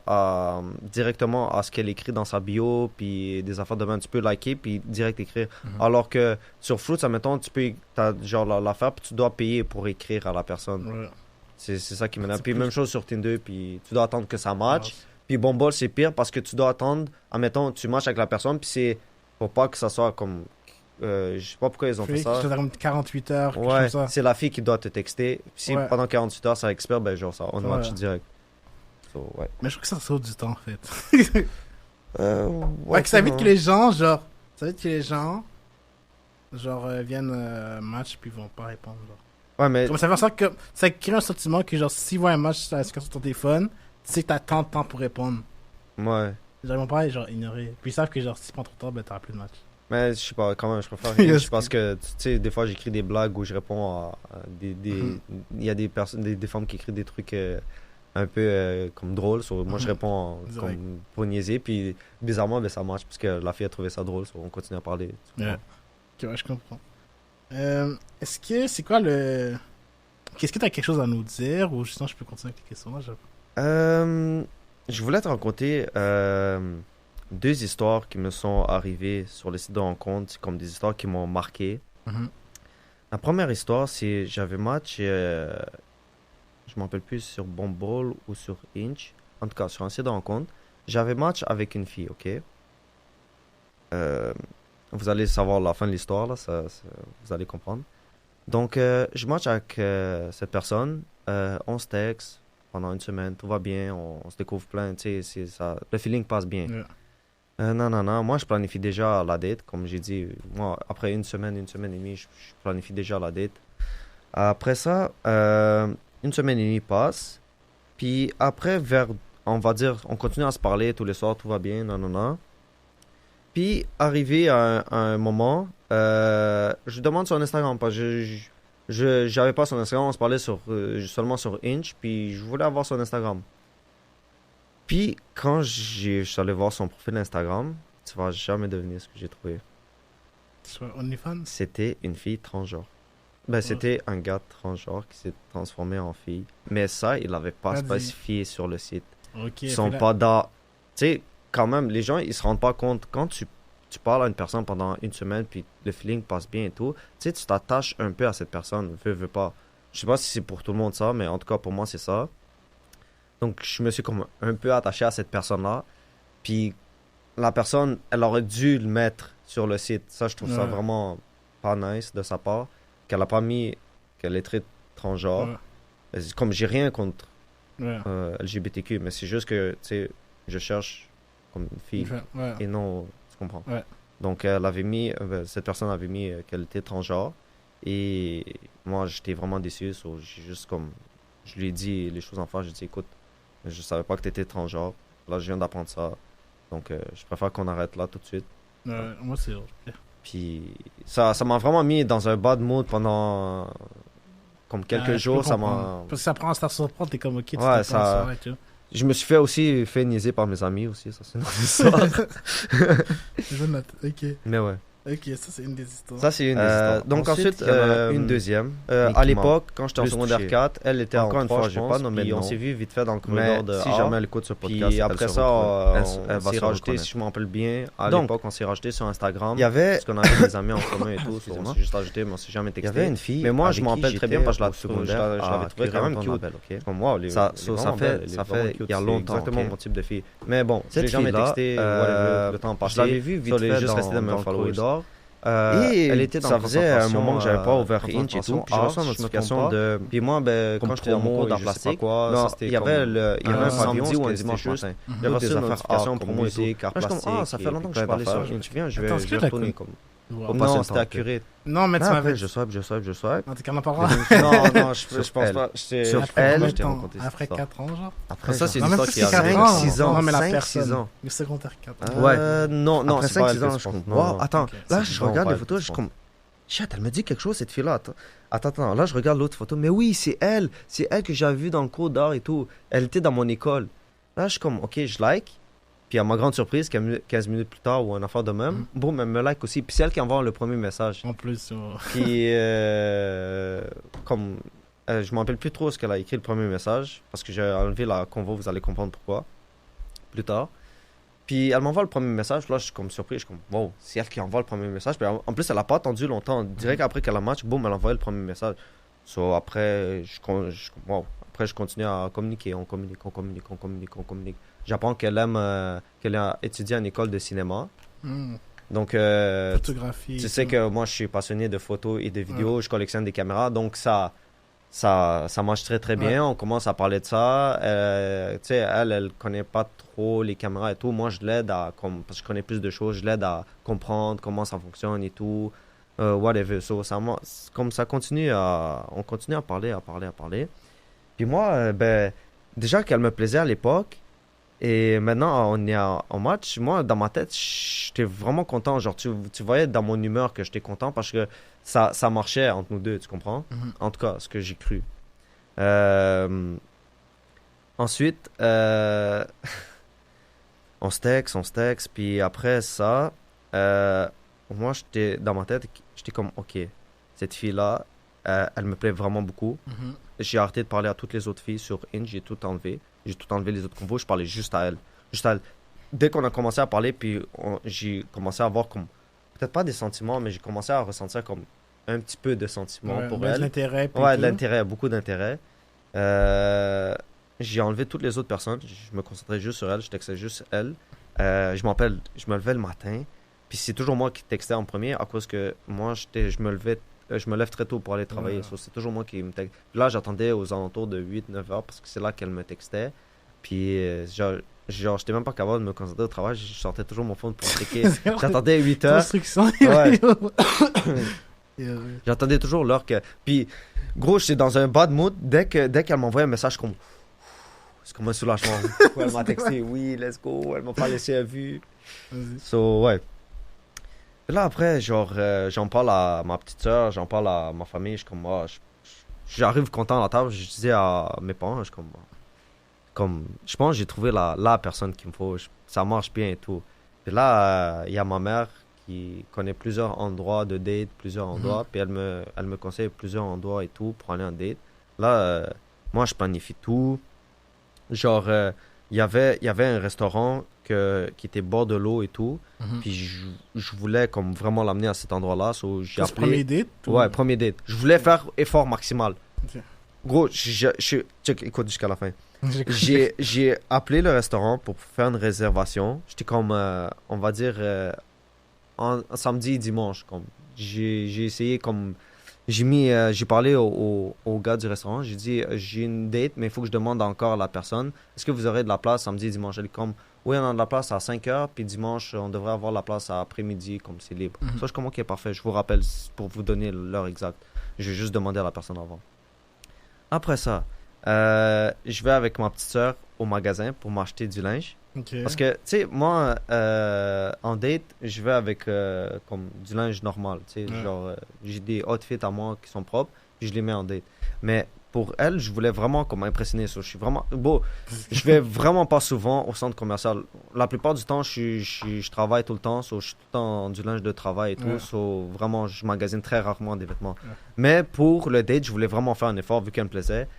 directement à ce qu'elle écrit dans sa bio, puis des affaires de même, tu peux liker, puis direct écrire. Mhm. Alors que sur Fruits, admettons, t'as genre l'affaire, puis tu dois payer pour écrire à la personne. Ouais. C'est ça qui m'énerve. C'est Puis plus- même chose sur Tinder, puis tu dois attendre que ça match. Puis Bumble, c'est pire parce que tu dois attendre, admettons, tu matches avec la personne, puis c'est pour pas que ça soit comme. Je sais pas pourquoi ils ont fait ça. Ça comme 48 heures, quelque chose Ouais, comme ça. c'est la fille qui doit te texter. Puis si Ouais. pendant 48 heures ça expire, ben genre ça, on Ouais. match direct. So, ouais. Mais je trouve que ça sauve du temps, en fait. Ouais, que ça évite que les gens, genre, ça évite que les gens, genre, viennent match puis vont pas répondre, genre. Ouais, mais Comme ça fait en sorte que ça crée un sentiment que, genre, s'ils voient un match sur ton téléphone, tu sais que t'as tant de temps pour répondre. ouais. Genre, ils vont pas, genre, ignorer. Puis ils savent que, genre, si tu prends trop de temps, ben t'auras plus de match. Mais je sais pas, quand même, je préfère Yes. Hinge parce que, tu sais, des fois j'écris des blagues où je réponds à Mhm. il y a des personnes, des femmes qui écrivent des trucs un peu comme drôles. So, moi, je Mhm. réponds Direct. comme pour niaiser. Puis bizarrement, ben, ça marche parce que la fille a trouvé ça drôle. So, on continue à parler. Tu Ouais. comprends? Ok, ouais, je comprends. Est-ce que, c'est quoi le... Qu'est-ce que t'as quelque chose à nous dire ou sinon je peux continuer avec les questions là, Je voulais te raconter deux histoires qui me sont arrivées sur le site de rencontre. C'est comme des histoires qui m'ont marqué. Mhm. La première histoire, c'est j'avais match, je m'en rappelle plus sur Bumble ou sur Hinge, en tout cas sur un site de rencontre. J'avais match avec une fille, ok? Vous allez savoir la fin de l'histoire, là, vous allez comprendre. Donc, je match avec cette personne, on se texte pendant une semaine, tout va bien, on se découvre plein, tu sais, ça, le feeling passe bien. Ouais. Non, moi je planifie déjà la date, comme j'ai dit, moi après une semaine et demie, je planifie déjà la date. Après ça, une semaine et demie passe, puis après, on va dire, on continue à se parler tous les soirs, tout va bien, non. Puis, arrivé à un moment, je demande son Instagram, parce que j'avais pas son Instagram, on se parlait seulement sur Hinge, puis je voulais avoir son Instagram. Puis, quand je suis allé voir son profil Instagram, tu vas jamais deviner ce que j'ai trouvé. Sur OnlyFans? C'était une fille transgenre. Ben, c'était un gars transgenre qui s'est transformé en fille. Mais ça, il l'avait pas Vas-y. spécifié sur le site. Ok. Ils sont puis là- pas dans... Tu sais, quand même, les gens, ils se rendent pas compte. Quand tu parles à une personne pendant une semaine, puis le feeling passe bien et tout, tu sais, tu t'attaches un peu à cette personne, veux pas. Je sais pas si c'est pour tout le monde ça, mais en tout cas, pour moi, c'est ça. Donc, je me suis comme un peu attaché à cette personne-là. Puis, la personne, elle aurait dû le mettre sur le site. Ça, je trouve ça Ouais. vraiment pas nice de sa part. Qu'elle a pas mis qu'elle est très transgenre. Ouais. Comme j'ai rien contre Ouais. LGBTQ, mais c'est juste que, tu sais, je cherche comme une fille Ouais. et non, tu comprends. Ouais. Donc, elle avait mis, cette personne avait mis qu'elle était transgenre et moi, j'étais vraiment déçu. So, j'ai juste comme, je lui ai dit les choses en face, j'ai dit, écoute, je savais pas que tu étais transgenre. Là, je viens d'apprendre ça. Donc, je préfère qu'on arrête là tout de suite. Moi, c'est... Puis ça m'a vraiment mis dans un bad mood pendant comme quelques jours. Ça m'a... Parce que ça prend à se surprendre, t'es comme, ok, tu Ouais, t'es ça- pas en soirée, tu vois. Je me suis fait niaiser par mes amis aussi, ça c'est une autre histoire. Je note, ok. Mais ouais. Ok, ça, c'est une des histoires. Ça, c'est une des histoires. Donc ensuite, il y en a une deuxième. À l'époque, quand j'étais en secondaire 4, elle était encore une fois, je vais pas nommer le nom. On s'est vu vite fait dans le corridor de si jamais elle écoute ce podcast. Puis après ça, on s'est rajouté, si je me rappelle bien, à l'époque, on s'est rajouté sur Instagram. Il y avait... Parce qu'on avait des amis en commun et tout, on s'est juste rajouté, mais on s'est jamais texté. Il y avait une fille. Mais moi, je m'en rappelle très bien parce que je l'avais trouvé quand même cute. Comme moi, ça fait il y a longtemps. Exactement mon type de fille. Mais bon, je l'ai jamais texté, le temps passé. Je l'avais vu vite fait juste resté dans le corridor. Et elle était dans ça faisait un moment que j'avais pas ouvert Inch et tout, puis j'ai reçu une notification de... Puis moi, quand j'étais dans mon cours d'art plastique, il y avait un samedi ou un dimanche matin. J'avais reçu une notification pour moi et art plastique. Ça fait longtemps que je parlais sur Inch. Viens, je vais retourner comme... Non, c'était accuré. Non, mais tu m'avais... Je swipe. En tout cas, on en parlera. Non, je pense pas. Sur elle, j'étais rencontré. Après 4 ans, genre. Après ça, c'est une Non, même histoire plus qui que a 4 ans. 6 ans. Non, mais la 5-6 personne. ans. Le secondaire 4. Ouais. Non, c'est pas 5-6 ans, je comprends. Wow, attends, Ok, là, c'est je bon, regarde ouais, les photos, je c'est suis comme... Chat, elle me dit quelque chose, cette fille-là. Attends, là, je regarde l'autre photo. Mais oui, c'est elle. C'est elle que j'avais vue dans le cours d'art et tout. Elle était dans mon école. Là, je suis comme, ok, je like. Puis à ma grande surprise, 15 minutes plus tard ou un affaire de même, boum, elle me like aussi. Puis c'est elle qui envoie le premier message. En plus, Puis, comme, je me rappelle plus trop ce qu'elle a écrit le premier message, parce que j'ai enlevé la convo, vous allez comprendre pourquoi, plus tard. Puis elle m'envoie le premier message, là je suis comme surpris, je suis comme, wow, c'est elle qui envoie le premier message. Puis en plus, elle a pas attendu longtemps, direct après qu'elle a match, boum, elle a envoyé le premier message. So, après, après, je continue à communiquer, on communique. J'apprends qu'elle a étudié en école de cinéma. Donc, photographie. tu sais que moi, je suis passionné de photos et de vidéos. Je collectionne des caméras. Donc, ça marche très, très bien. On commence à parler de ça. Tu sais, elle connaît pas trop les caméras et tout. Moi, je l'aide parce que je connais plus de choses. Je l'aide à comprendre comment ça fonctionne et tout. Whatever. So, comme ça continue on continue à parler. Puis moi, déjà qu'elle me plaisait à l'époque. Et maintenant, on est en match. Moi, dans ma tête, j'étais vraiment content. Genre, tu voyais dans mon humeur que j'étais content parce que ça marchait entre nous deux, tu comprends? En tout cas, ce que j'ai cru. Ensuite, on se texte. Puis après ça, moi, dans ma tête, j'étais comme, OK, cette fille-là, elle me plaît vraiment beaucoup. J'ai arrêté de parler à toutes les autres filles sur Inch. J'ai tout enlevé les autres convos, je parlais juste à elle. Dès qu'on a commencé à parler, puis j'ai commencé à avoir comme, peut-être pas des sentiments, mais j'ai commencé à ressentir comme un petit peu de sentiments pour elle. De l'intérêt. Ouais, de l'intérêt, beaucoup d'intérêt. J'ai enlevé toutes les autres personnes, je me concentrais juste sur elle, je textais juste elle. Je me levais le matin, puis c'est toujours moi qui textais en premier, à cause que moi, je me lève très tôt pour aller travailler. So, c'est toujours moi qui me texte. Là, j'attendais aux alentours de 8-9 heures parce que c'est là qu'elle me textait. Puis, genre, j'étais même pas capable de me concentrer au travail. Je sortais toujours mon phone pour checker. J'attendais 8 heures. Construction. Ouais. J'attendais toujours l'heure que... Puis, gros, j'étais dans un bad mood. Dès qu'elle m'envoyait un message comme... C'est comme un soulagement. Elle m'a texté, oui, let's go. Elle m'a pas laissé à vue. So, ouais. Et là, après, genre, j'en parle à ma petite soeur, j'en parle à ma famille. Je suis comme, j'arrive content à la table. Je disais à mes parents, je suis comme, je pense que j'ai trouvé la personne qu'il me faut. Ça marche bien et tout. Puis là, il y a ma mère qui connaît plusieurs endroits de date, puis elle me conseille plusieurs endroits et tout pour aller en date. Là, moi, je planifie tout. Genre, il y avait un restaurant qui était bord de l'eau et tout. Puis je voulais comme vraiment l'amener à cet endroit-là. So, j'ai appelé... premier date? Ouais, premier date. Je voulais faire effort maximal. Okay. Gros, écoute jusqu'à la fin. J'ai appelé le restaurant pour faire une réservation. J'étais comme, on va dire, en samedi et dimanche. Comme, j'ai essayé comme... J'ai parlé au gars du restaurant. J'ai dit, j'ai une date, mais il faut que je demande encore à la personne. Est-ce que vous aurez de la place samedi et dimanche? Elle est comme, oui, on a de la place à 5 heures, puis dimanche, on devrait avoir la place à après-midi, comme c'est libre. Ça, je suis comme, ok, parfait. Je vous rappelle pour vous donner l'heure exacte. Je vais juste demander à la personne avant. Après ça, je vais avec ma petite soeur au magasin pour m'acheter du linge. Ok. Parce que, tu sais, moi, en date, je vais avec comme du linge normal. Tu sais, Ouais. genre, j'ai des outfits à moi qui sont propres, puis je les mets en date. Mais pour elle, je voulais vraiment comme impressionner. So, je suis vraiment. Bon, je vais vraiment pas souvent au centre commercial. La plupart du temps, je travaille tout le temps. So, je suis tout le temps en du linge de travail et tout. Ouais. So, vraiment, je magasine très rarement des vêtements. Ouais. Mais pour le date, je voulais vraiment faire un effort vu qu'elle me plaisait.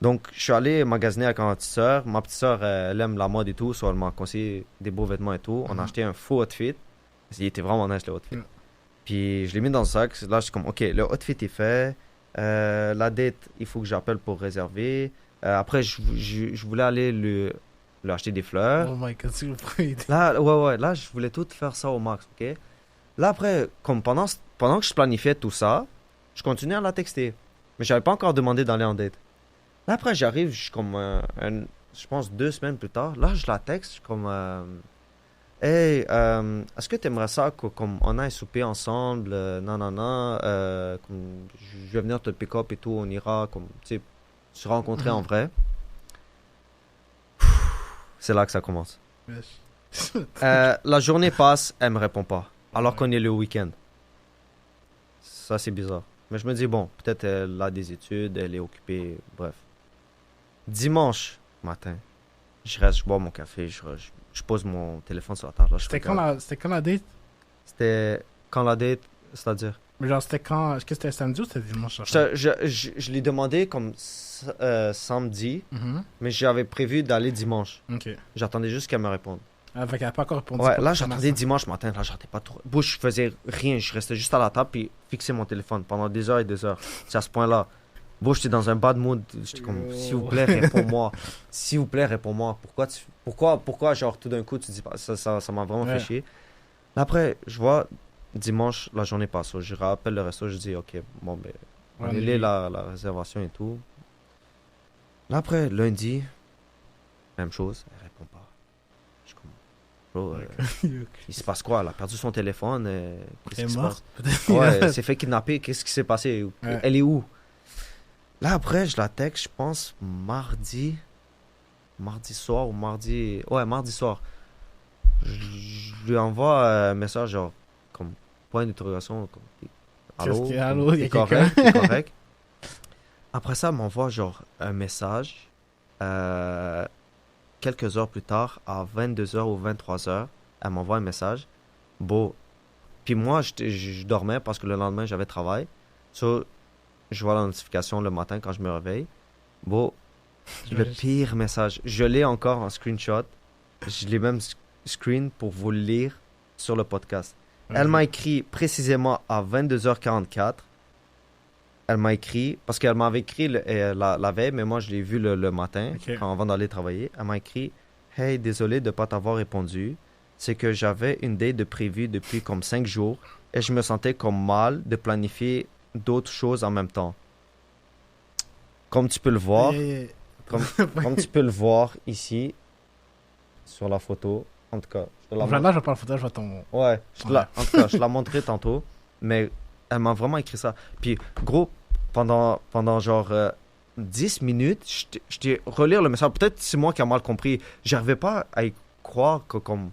Donc, je suis allé magasiner avec ma petite sœur. Ma petite sœur, elle aime la mode et tout. So, elle m'a conseillé des beaux vêtements et tout. On Mhm. a acheté un faux outfit. Il était vraiment nice, le outfit. Ouais. Puis, je l'ai mis dans le sac. Là, je suis comme, OK, le outfit est fait. La date, il faut que j'appelle pour réserver. Après, je voulais aller lui acheter des fleurs. Oh my god, s'il vous plaît. Là, ouais, là, je voulais tout faire ça au max, OK? Là, après, comme pendant que je planifiais tout ça, je continuais à la texter. Mais j'avais pas encore demandé d'aller en date. Là, après, j'arrive, je suis comme, je pense 2 semaines plus tard. Là, je la texte, je suis comme, hey, est-ce que tu aimerais ça comme on aille souper ensemble, non, comme, je vais venir te pick-up et tout, on ira, comme, tu sais, se rencontrer en vrai. C'est là que ça commence. La journée passe, elle me répond pas, alors qu'on est le week-end. Ça, c'est bizarre. Mais je me dis, bon, peut-être elle a des études, elle est occupée, bref. Dimanche matin, je reste, je bois mon café, je pose mon téléphone sur la table. Là, je C'était regarde. quand la date? C'était quand la date, c'est-à-dire. Mais genre, c'était quand? Est-ce que c'était samedi ou c'était dimanche? Je l'ai demandé comme samedi, Mhm. mais j'avais prévu d'aller dimanche. Ok. J'attendais juste qu'elle me réponde. Ah, fait qu'elle n'a pas encore répondu. Ouais, pour là, la j'attendais formation. dimanche matin. Là, j'attendais pas trop. Bon, je faisais rien. Je restais juste à la table puis fixais mon téléphone pendant des heures et des heures. C'est à ce point-là. Bon, j'étais dans un bad mood. J'étais comme, s'il vous plaît, réponds-moi. S'il vous plaît, réponds-moi. Pourquoi, genre, tout d'un coup, tu dis pas. Ça m'a vraiment Ouais. fait chier. Là, après, je vois, dimanche, la journée passe. Je rappelle le resto. Je dis, OK, bon, ben, Ouais, on est la réservation et tout. Là, après, lundi, même chose. Elle répond pas. Je suis comme, bro, il se passe quoi? Elle a perdu son téléphone. Qu'est-ce Elle est qui se morte. passe? Ouais, elle s'est fait kidnapper. Qu'est-ce qui s'est passé? Ouais. Elle est où? Là, après, je la texte, je pense, mardi soir ou mardi... Ouais, mardi soir. Je lui envoie un message, genre, comme point d'interrogation, comme, allô? Allô, il y a T'es correct? quelqu'un? T'es correct? Après ça, elle m'envoie, genre, un message, quelques heures plus tard, à 22h ou 23h, elle m'envoie un message. Bon, puis moi, je dormais parce que le lendemain, j'avais travail. So, je vois la notification le matin quand je me réveille. Bon, le pire message. Je l'ai encore en screenshot. Je l'ai même screen pour vous le lire sur le podcast. Elle m'a écrit précisément à 22h44. Elle m'a écrit, parce qu'elle m'avait écrit la veille, mais moi je l'ai vu le matin, Ok. avant d'aller travailler. Elle m'a écrit, hey, désolé de ne pas t'avoir répondu. C'est que j'avais une date de prévue depuis comme 5 jours et je me sentais comme mal de planifier d'autres choses en même temps. Comme tu peux le voir, comme tu peux le voir ici, sur la photo, en tout cas, je te la Enfin, montre. là, je vais pas le photo, je vais ton. Ouais, Ouais. en tout cas, je la montrerai tantôt, mais elle m'a vraiment écrit ça. Puis, gros, pendant genre 10 minutes, je t'ai relire le message. Peut-être c'est moi qui ai mal compris. J'arrivais pas à y croire que comme...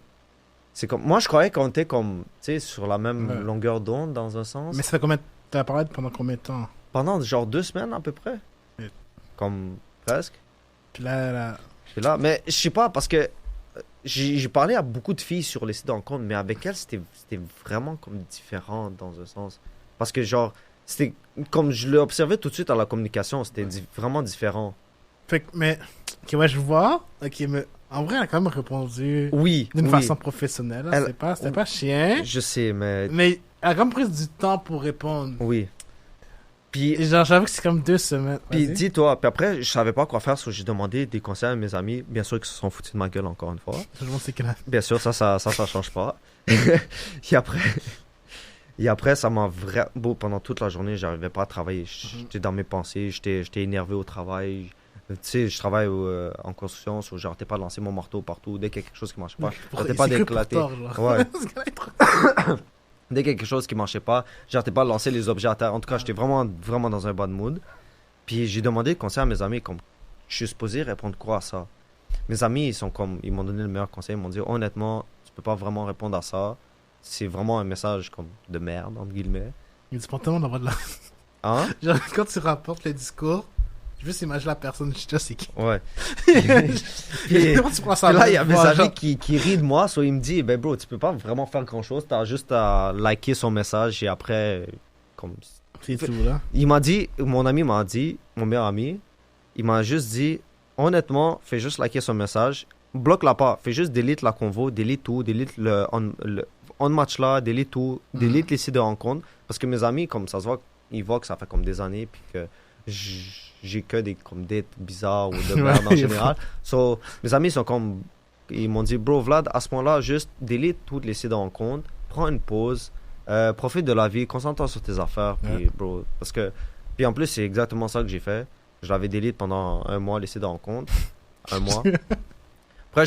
C'est comme... Moi, je croyais qu'on était comme, tu sais, sur la même Ouais. longueur d'onde, dans un sens. Mais ça fait combien. T'as parlé pendant combien de temps? Pendant genre 2 semaines, à peu près. Ouais. Comme, presque. Puis là, Je suis là. Mais je sais pas, parce que j'ai parlé à beaucoup de filles sur les sites de rencontres, mais avec elles, c'était vraiment comme différent dans un sens. Parce que genre, c'était comme je l'ai observé tout de suite à la communication, c'était vraiment différent. fait que, mais. Ok, ouais, je vois. Ok, mais en vrai, elle a quand même répondu Oui, d'une oui, façon professionnelle. Elle- C'était pas chien. je sais, mais Mais elle a quand même pris du temps pour répondre. oui. Puis, Et genre, j'avoue que c'est comme 2 semaines. puis Vas-y. dis-toi, puis après, je savais pas quoi faire, so j'ai demandé des conseils à mes amis, bien sûr qu'ils se sont foutus de ma gueule encore une fois. Tout le monde sait qu'elle a. Bien sûr, ça change pas. Et après, ça m'a vraiment... Bon, pendant toute la journée, j'arrivais pas à travailler. J'étais dans mes pensées, j'étais énervé au travail. Tu sais, je travaille en construction, so j'arrêtais pas de lancer mon marteau partout. Dès qu'il y a quelque chose qui marchait pas, j'arrêtais pas C'est que pour d'éclater. tort, genre. Ouais. Ce gars-là est trop- Dès qu'il y a quelque chose qui marchait pas, j'arrêtais pas de lancer les objets à terre. En tout cas, j'étais vraiment dans un bad mood. Puis j'ai demandé conseil à mes amis, comme, je suis supposé répondre quoi à ça? mes amis, ils m'ont donné le meilleur conseil. Ils m'ont dit, honnêtement, tu peux pas vraiment répondre à ça. C'est vraiment un message comme de merde, entre guillemets. Il dit pas tellement d'avoir de la. Hein? Genre, quand tu rapportes le discours, je veux juste imaginer la personne, je sais déjà c'est qui. Ouais. Puis, comment tu prends ça Puis là, il y a mes genre, amis qui rient de moi, soit il me dit, ben bro, tu peux pas vraiment faire grand chose, t'as juste à liker son message et après, comme. c'est tout, là. Il m'a dit, mon ami m'a dit, mon meilleur ami, il m'a juste dit, honnêtement, fais juste liker son message, bloque-la pas, fais juste delete la convo, delete tout, delete le on-match là, delete tout, delete les sites de rencontre, parce que mes amis, comme ça se voit, ils voient que ça fait comme des années, puis que j'ai que des comme dates bizarres ou de merde en Ouais, général. So, mes amis sont comme, ils m'ont dit, bro, Vlad, à ce moment-là, juste delete toutes les sites de rencontre, prends une pause, profite de la vie, concentre-toi sur tes affaires, puis bro, parce que, puis en plus, c'est exactement ça que j'ai fait. Je l'avais delete pendant un mois, les sites de rencontre. Un mois. Après,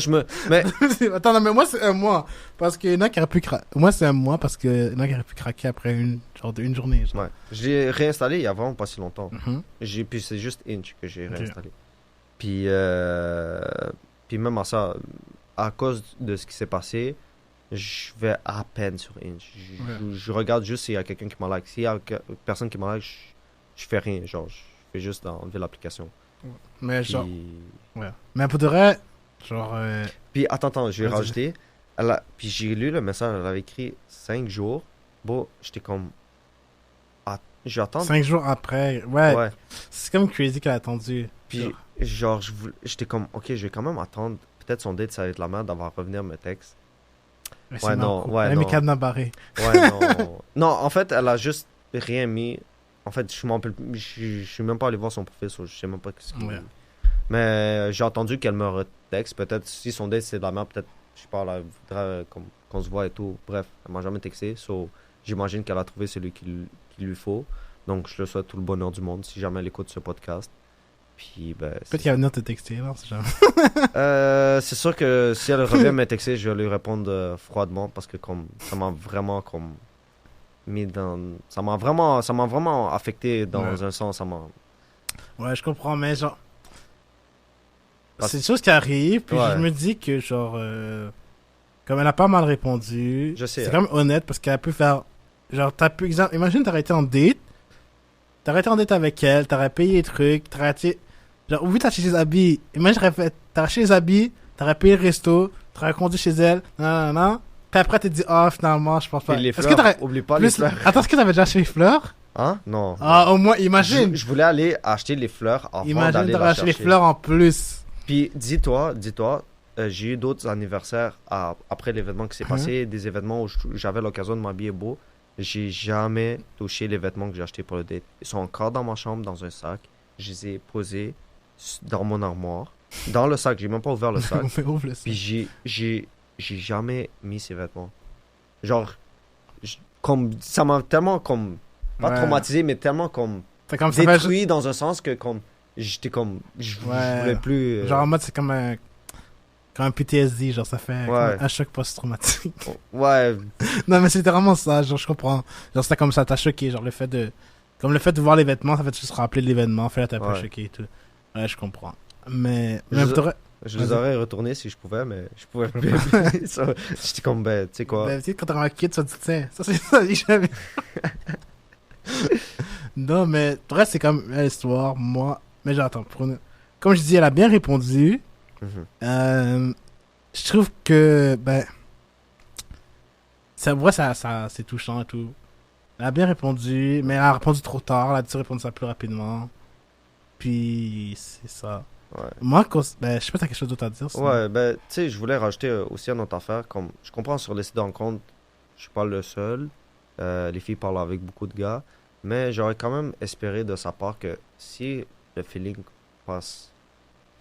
mais, Attends, non, mais moi, c'est un mois. Parce que y en a qui auraient pu craquer. Moi, c'est un mois parce que y en a qui auraient pu craquer après une journée. Genre. ouais. Je l'ai réinstallé il y a vraiment pas si longtemps. Mhm. Puis c'est juste Inch que j'ai Ok. réinstallé. Puis même à ça, à cause de ce qui s'est passé, je vais à peine sur Inch. Je regarde juste s'il y a quelqu'un qui m'a like. S'il y a personne qui m'a like, je fais rien. Genre, je fais juste enlever l'application. Mais Puis... genre, ouais. Mais pour de vrai, genre, Puis attends, j'ai Vas-y. rajouté. Puis j'ai lu le message, elle avait écrit 5 jours. Bon, j'étais comme. Je vais attendre. 5 jours après, ouais. Ouais. C'est comme crazy qu'elle a attendu. Puis genre, j'étais comme, ok, je vais quand même attendre. Peut-être son date, ça va être la merde d'avoir revenir me texte. Mais Ouais, c'est non, cool. ouais, Elle a mis non. cadenas barré. Ouais, non. Non, en fait, elle a juste rien mis. En fait, je suis même pas allé voir son profil, so je sais même pas ce qu'il Ouais. Mais j'ai entendu qu'elle me retexte. Peut-être si son date c'est de la merde, peut-être, je sais pas, elle voudrait qu'on se voit et tout. Bref, elle m'a jamais texté. So, j'imagine qu'elle a trouvé celui qu'il lui faut. Donc, je le souhaite tout le bonheur du monde si jamais elle écoute ce podcast. Puis, ben. Peut-être qu'elle va venir te texter, là, c'est jamais. C'est sûr que si elle revient me texter, je vais lui répondre froidement parce que comme ça m'a vraiment comme mis dans ça m'a vraiment affecté dans Ouais. un sens, ça m'a Ouais, je comprends, mais genre. Parce- C'est des choses qui arrivent, puis Ouais. je me dis que, genre, comme elle a pas mal répondu, Je sais, c'est hein. quand même honnête parce qu'elle a pu faire. Genre, t'as pu. Exemple, imagine, t'aurais été en date, avec elle, t'aurais payé les trucs, t'aurais été. Genre, oui, t'as acheté les habits. Imagine, t'aurais acheté les habits, t'aurais payé le resto, t'aurais conduit chez elle, non. Puis après, t'es dit, ah, finalement, je pense pas. Puis les Est-ce fleurs, que t'aurais. oublie pas les Plus... fleurs. Attends, est-ce que t'avais déjà acheté les fleurs? Hein? Non. Ah, au moins, imagine. Je voulais aller acheter les fleurs avant Imagine, d'aller t'aurais la acheté les chercher. fleurs en plus. Puis dis-toi, j'ai eu d'autres anniversaires après l'événement qui s'est Mhm. passé, des événements où j'avais l'occasion de m'habiller beau. J'ai jamais touché les vêtements que j'ai achetés pour le date. Ils sont encore dans ma chambre, dans un sac. Je les ai posés dans mon armoire. Dans le sac, j'ai même pas ouvert le sac. Mais ouvre le sac. Puis j'ai jamais mis ces vêtements. Genre, comme, ça m'a tellement comme, pas Ouais. traumatisé, mais tellement comme C'est comme ça fait détruit dans un sens que comme, j'étais comme, je Ouais. voulais plus... genre en mode c'est comme un PTSD, genre ça fait comme Ouais. un choc post-traumatique. Ouais, Non mais c'était vraiment ça, genre je comprends. Genre c'était comme ça t'a choqué, genre le fait de voir les vêtements, ça fait juste se rappeler de l'événement, fait là t'as pas Ouais. choqué et tout. Ouais, je comprends. Mais Je- faudrait- je les Vas-y. aurais retournés si je pouvais, mais je pouvais plus. Ça, j'étais comme, ben, tu sais quoi. ben, tu sais, quand t'auras un kid, tu vas te dire, tiens, ça c'est ça, j'ai jamais. Non, mais vrai, c'est comme l'histoire, moi. Mais genre, attends, comme je dis, elle a bien répondu. Mhm. Je trouve que, ben, ça, ouais, ça, c'est touchant et tout. Elle a bien répondu, mais elle a répondu trop tard. Elle a dû répondre ça plus rapidement. Puis, c'est ça. Ouais. Moi, ben, je sais pas, t'as quelque chose d'autre à dire? sinon? Ouais, ben, tu sais, je voulais rajouter aussi une autre affaire. Comme, je comprends sur les sites de rencontres, je suis pas le seul. Les filles parlent avec beaucoup de gars. Mais j'aurais quand même espéré de sa part que si le feeling passe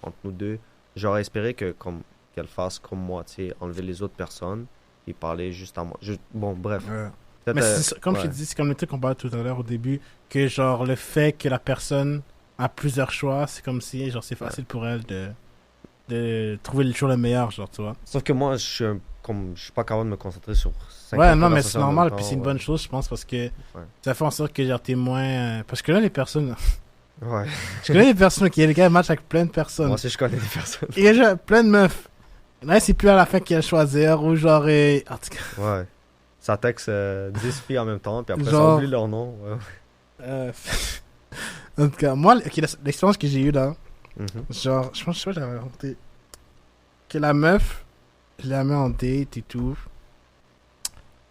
entre nous deux, j'aurais espéré que comme qu'elle fasse comme moi, tu sais, enlever les autres personnes et parler juste à moi. Bon, bref. Ouais. Peut-être, Mais comme je ouais. te dis, c'est comme le truc qu'on parlait tout à l'heure au début, que genre le fait que la personne a plusieurs choix, c'est comme si genre c'est facile pour elle de trouver toujours le meilleur, genre, tu vois. Sauf que moi, je suis pas capable de me concentrer sur 50 Ouais, non, mais c'est conversations en normal, même puis temps, c'est une ouais. bonne chose, je pense, parce que ça fait en sorte que genre t'es moins. Parce que là, les personnes. Ouais. Je connais des personnes qui, les gars, matchent avec plein de personnes. Moi aussi, je connais des personnes. Il y a déjà plein de meufs. Là, c'est plus à la fin qu'il y a choisir ou genre. En tout cas. Ouais. Ça texte 10 filles en même temps, puis après, Genre- ça oublie leur nom. Ouais. En tout cas, moi, l'expérience que j'ai eue là, Mhm. genre, je sais pas, j'avais raconté que la meuf, je la mets en date et tout.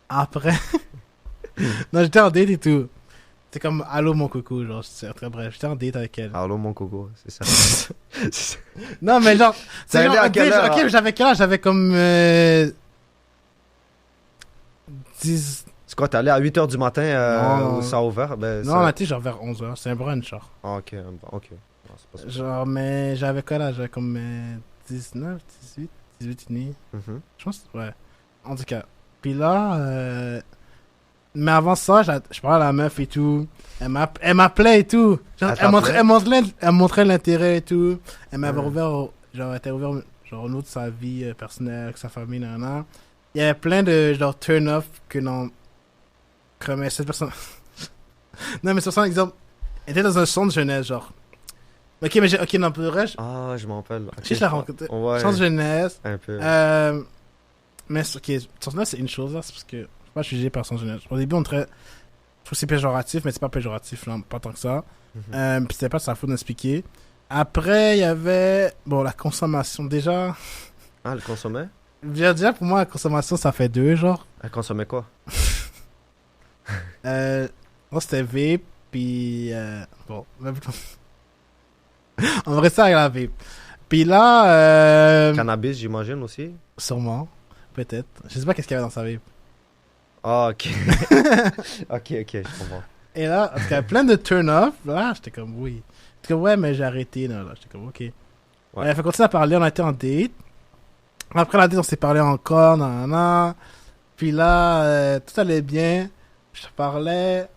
Après, non, j'étais en date et tout. C'est comme allô mon coco, genre, c'est très bref. J'étais en date avec elle. Allô, mon coco, c'est ça. Non, mais genre, Ça c'est genre, allait à quelle heure, ok, hein? j'avais quel âge? J'avais comme 10. C'est quoi, t'es allé à 8h du matin Non. où ça a ouvert? Ben, Non, on était genre vers 11h. C'est un brunch, genre. Ah, ok, ok. Non, c'est pas ça. Genre, mais j'avais quel âge? J'avais comme 19, 18 et demi. Mhm. Je pense, ouais. En tout cas. Puis là, mais avant ça, je parlais à la meuf et tout. Elle m'appelait et tout. Genre, Elle t'appelait? elle montrait l'intérêt et tout. Elle m'avait Ouais. ouvert, genre, elle était ouvert, genre, au niveau de sa vie personnelle, avec sa famille, nanana. Il y avait plein de, genre, turn-off que non. Comme cette personne. Non, mais sur un exemple, elle était dans un centre de jeunesse, genre. Ok, mais ok, non, pour le reste, Ah, je m'en rappelle. Ok, je la rencontre. Ouais, Centre de jeunesse. un peu. Mais ok, centre de jeunesse, c'est une chose, là, c'est parce que je suis pas jugé par centre de jeunesse. Au début, on je trouve que c'est péjoratif, mais c'est pas péjoratif, non, pas tant que ça. Mhm. Puis c'était pas de sa faute d'expliquer. Après, il y avait, bon, la consommation. Déjà, Ah, elle consommait? déjà, pour moi, la consommation, ça fait deux, genre. Elle consommait quoi? Moi, c'était vape, puis bon, on va rester avec la vape. Puis là, Cannabis, j'imagine aussi? sûrement, peut-être. Je sais pas qu'est-ce qu'il y avait dans sa vape. Ah, ok. Ok, je comprends. Et là, parce qu'il y avait plein de turn-off, là, j'étais comme, oui. J'étais comme, ouais, mais j'ai arrêté, là, j'étais comme, ok. Ouais. Elle fait continuer à parler, on a été en date. Après la date, on s'est parlé encore, nan. Puis là, tout allait bien. Je te parlais.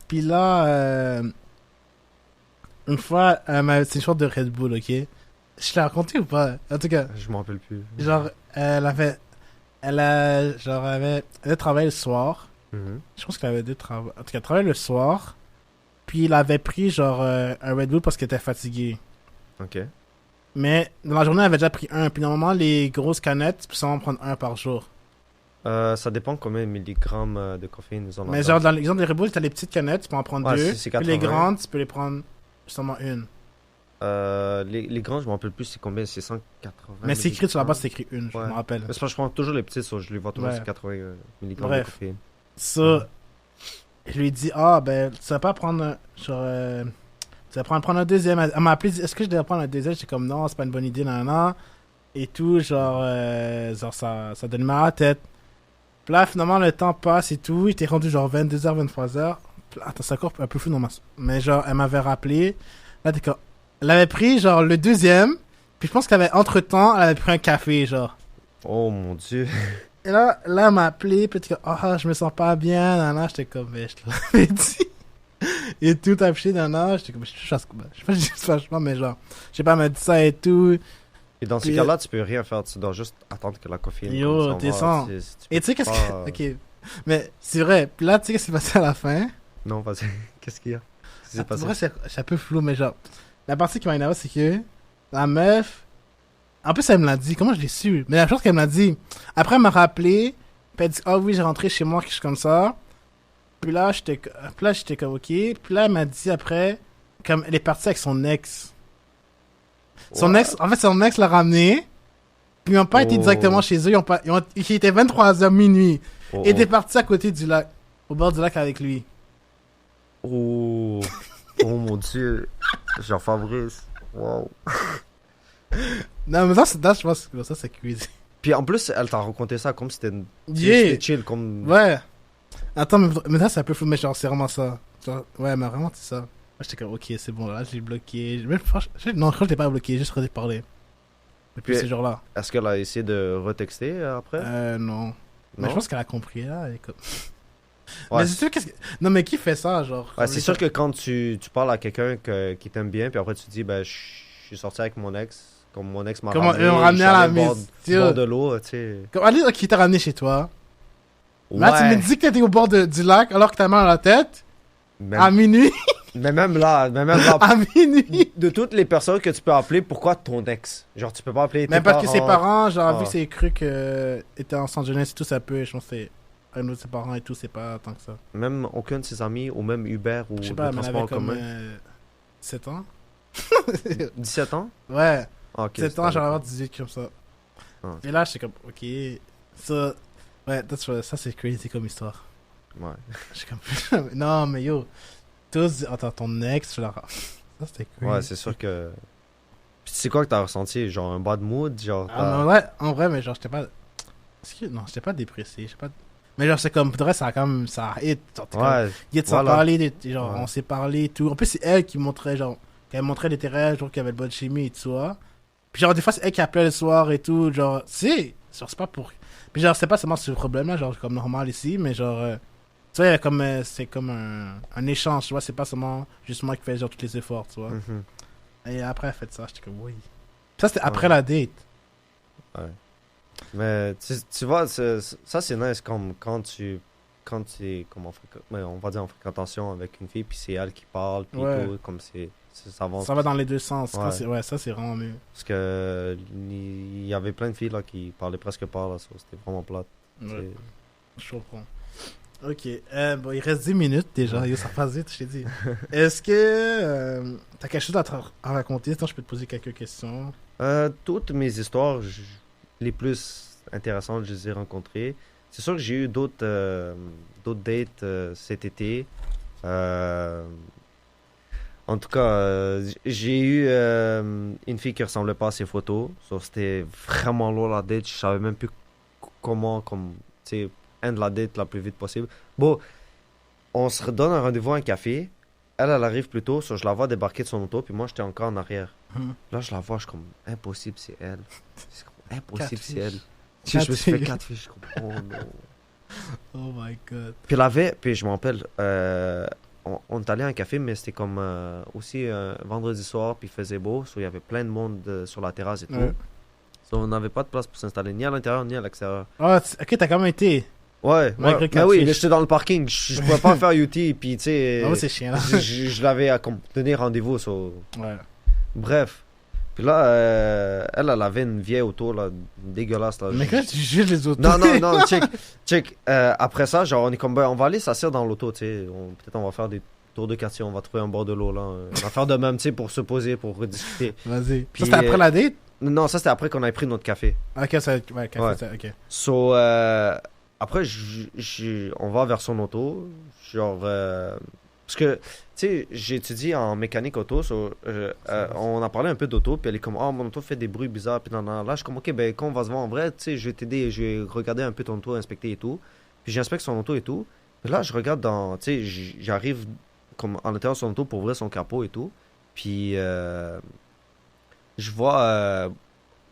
Puis là, une fois, c'est une sorte de Red Bull, ok? Je l'ai raconté ou pas? En tout cas, Je m'en rappelle plus. genre, elle avait travaillé le soir. Mhm. Je pense qu'elle avait deux travaux. En tout cas, elle travaillait le soir. Puis il avait pris, genre, un Red Bull parce qu'elle était fatiguée. Ok. Mais dans la journée, elle avait déjà pris un. Puis normalement, les grosses canettes, tu peux seulement prendre un par jour. Ça dépend combien de milligrammes de caféine ils ont Mais là-dedans. genre, dans l'exemple des Red Bull, t'as les petites canettes, tu peux en prendre Ouais, deux. c'est Puis les 80. grandes, tu peux les prendre seulement une. Les grands, je m'en rappelle plus, c'est combien? C'est 180. Mais c'est écrit sur la milligrammes. base, c'est écrit une, je Ouais. me rappelle. Mais c'est parce que je prends toujours les petites, je les vois toujours, Ouais. c'est 80 milligrammes Bref. de caféine. Ça, je lui ai dit, ah, ben, tu vas pas prendre genre, tu vas prendre un deuxième. Elle m'a appelé, est-ce que je devrais prendre un deuxième? J'étais comme, non, c'est pas une bonne idée, nan. Et tout, genre, ça donne mal à la tête. Puis là, finalement, le temps passe et tout. Il était rendu genre 22h, 23h. Attends, ça court un peu fou dans ma. Mais genre, elle m'avait rappelé. Là, t'es comme. Elle avait pris, genre, le deuxième. Puis je pense qu'elle avait, entre-temps, elle avait pris un café, genre. Oh mon dieu. Et là, elle m'a appelé, puis elle était comme, ah, je me sens pas bien, nana. J'étais comme, mais je te l'avais dit. Et tout affiché, nana. J'étais comme, je sais pas si je dis franchement, mais genre, je sais pas, elle m'a dit ça et tout. Et dans ce Puis, cas-là, tu peux rien faire, tu dois juste attendre que la caféine Yo, comme ça va. descends. Et tu sais, qu'est-ce pas- que. Ok. Mais c'est vrai. Puis là, tu sais, qu'est-ce qui s'est passé à la fin? Non, vas-y. Qu'est-ce qu'il y a? Qu'est-ce qui s'est C'est passé? vrai, c'est un peu flou, mais genre, la partie qui m'a énervé, c'est que la meuf, en plus, elle me l'a dit, comment je l'ai su? Mais la chose qu'elle me l'a dit, après, elle m'a rappelé, puis elle dit, ah oui, j'ai rentré chez moi, quelque chose comme ça. Puis là, j'étais comme, ok. Puis là, elle m'a dit après, comme, elle est partie avec son ex. Son What? ex, en fait, son ex l'a ramené, puis ils n'ont pas été Oh. directement chez eux, il était 23h minuit. Oh, Et était parti à côté du lac, au bord du lac avec lui. oh. Oh mon dieu. Genre Fabrice. Wow. Non, mais ça, je pense que ça, c'est crazy. Puis en plus, elle t'a raconté ça comme si c'était Yeah. c'était chill, comme... Ouais. Attends, mais ça, c'est un peu flou, mais genre, c'est vraiment ça. Genre, ouais, elle m'a vraiment dit ça. Moi, j'étais comme, ok, c'est bon, là, j'ai bloqué. Non, je crois que je l'ai pas bloqué, j'ai juste parlé. Depuis Puis- ce jour-là. Est-ce qu'elle a essayé de retexter après? Non. Mais Non? je pense qu'elle a compris, là. Elle est comme... Ouais, mais c'est sûr, Non, mais qui fait ça, genre? ouais, c'est sûr que quand tu parles à quelqu'un qui t'aime bien, puis après tu dis, ben, je suis sorti avec mon ex, comme mon ex m'a Comment ramené, ils m'ont ramené je suis à la allé boire- maison. boire de l'eau, tu sais. Comme, allez, ok, t'a ramené chez toi. Là, tu me Ouais. dis que t'étais au bord du lac alors que t'as mal à la tête, Même- à minuit. Mais même là, À minuit. de toutes les personnes que tu peux appeler, pourquoi ton ex? Genre, tu peux pas appeler tes Même parce que ses parents, genre, vu Ah. que c'est cru que étaient ensemble jeunesse et tout, ça peut, je pense que c'est un autre de ses parents et tout, c'est pas tant que ça. Même aucun de ses amis, ou même Uber, ou Je sais le pas, mais elle transport en avait comme commun. 7 ans. 17 ans? Ouais, Ah, ok. 7 ans, j'aurais avoir 18 comme ça. Ah. Et là, j'étais comme, ok, ça, ouais, ça c'est crazy comme histoire. Ouais. J'étais comme, non, mais yo, tous, attends, ton ex, tu l'as. Ça c'était crazy. Ouais, c'est sûr que. Puis c'est quoi que t'as ressenti? Genre un bad mood? Genre. Ah, mais ouais, en vrai, mais genre, j'étais pas. Non, j'étais pas dépressé, j'étais pas. Mais genre, c'est comme, pour de vrai, ça a quand même. Ça a hit. Genre, t'es comme, Ouais. il s'en voilà. parler, genre, Ouais. on s'est parlé et tout. En plus, c'est elle qui montrait, genre, qu'elle montrait l'intérêt, genre, qu'il y avait de bonne chimie et tout ça. Puis genre, des fois, c'est elle qui appelait le soir et tout, genre, genre, c'est pas pour. Puis genre, c'est pas seulement ce problème-là, genre, comme normal ici, mais genre, tu vois, comme, c'est comme un échange, tu vois, c'est pas seulement juste moi qui fais, genre, tous les efforts, tu vois. Mhm. Et après, elle fait ça, j'étais comme, oui. Ça, c'était après Ouais. la date. Mais tu vois, ça c'est nice comme quand tu es comme on va dire en fréquentation avec une fille, puis c'est elle qui parle, puis Ouais. tout, comme ça avance. Ça va dans les deux sens. Ouais. Ouais, ça, c'est vraiment mieux. Parce que il y avait plein de filles là qui parlaient presque pas, là, ça, c'était vraiment plate. Ouais, je comprends. Ok, bon, il reste 10 minutes déjà, yo, ça passe vite, je t'ai dit. Est-ce que t'as quelque chose à raconter? Sinon, je peux te poser quelques questions. Toutes mes histoires les plus intéressantes, je les ai rencontrées. C'est sûr que j'ai eu d'autres dates cet été. En tout cas, j'ai eu une fille qui ressemblait pas à ses photos. So, c'était vraiment lourd la date. Je savais même plus comment, tu sais, end la date la plus vite possible. Bon, on se redonne un rendez-vous à un café. Elle arrive plus tôt. So, je la vois débarquer de son auto. Puis moi, j'étais encore en arrière. Là, je la vois, je suis comme, impossible, c'est elle. C'est comme, impossible, c'est elle. Je me suis fait 4 fiches. Je suis comme, oh non. Oh my god. Puis je m'en rappelle, on est allé à un café, mais c'était comme aussi vendredi soir, puis il faisait beau. So, il y avait plein de monde sur la terrasse et tout. Ouais. So, on n'avait pas de place pour s'installer, ni à l'intérieur, ni à l'extérieur. Ah, ok, t'as quand même été. Ouais, Malgré mais quatre oui, fiches. mais j'étais dans le parking. Je pouvais pas faire UT, puis tu sais. Ah ouais, c'est chiant. je l'avais à comme, donner rendez-vous. So. Ouais. Bref. Puis là, elle avait une vieille auto, là, dégueulasse. Là. Mais quand tu juges les autres. Non, check. Après ça, genre, on est comme, ben, on va aller s'asseoir dans l'auto, tu sais. Peut-être on va faire des tours de quartier, on va trouver un bord de l'eau, là. On va faire de même, tu sais, pour se poser, pour rediscuter. Vas-y. Puis, Ça, c'était après la date? Non, ça, c'était après qu'on ait pris notre café. Ok, ça. Ouais, café, Ouais. ça, ok. So, après, on va vers son auto. Genre, parce que, tu sais, j'ai étudié en mécanique auto. So, on a parlé un peu d'auto. Puis elle est comme, oh, mon auto fait des bruits bizarres. Puis là, je suis comme, ok, ben, quand on va se voir en vrai, tu sais, je vais t'aider. Je vais regarder un peu ton auto, inspecter et tout. Puis j'inspecte son auto et tout. Puis là, je regarde dans, tu sais, j'arrive comme en l'intérieur de son auto pour ouvrir son capot et tout. Puis, je vois.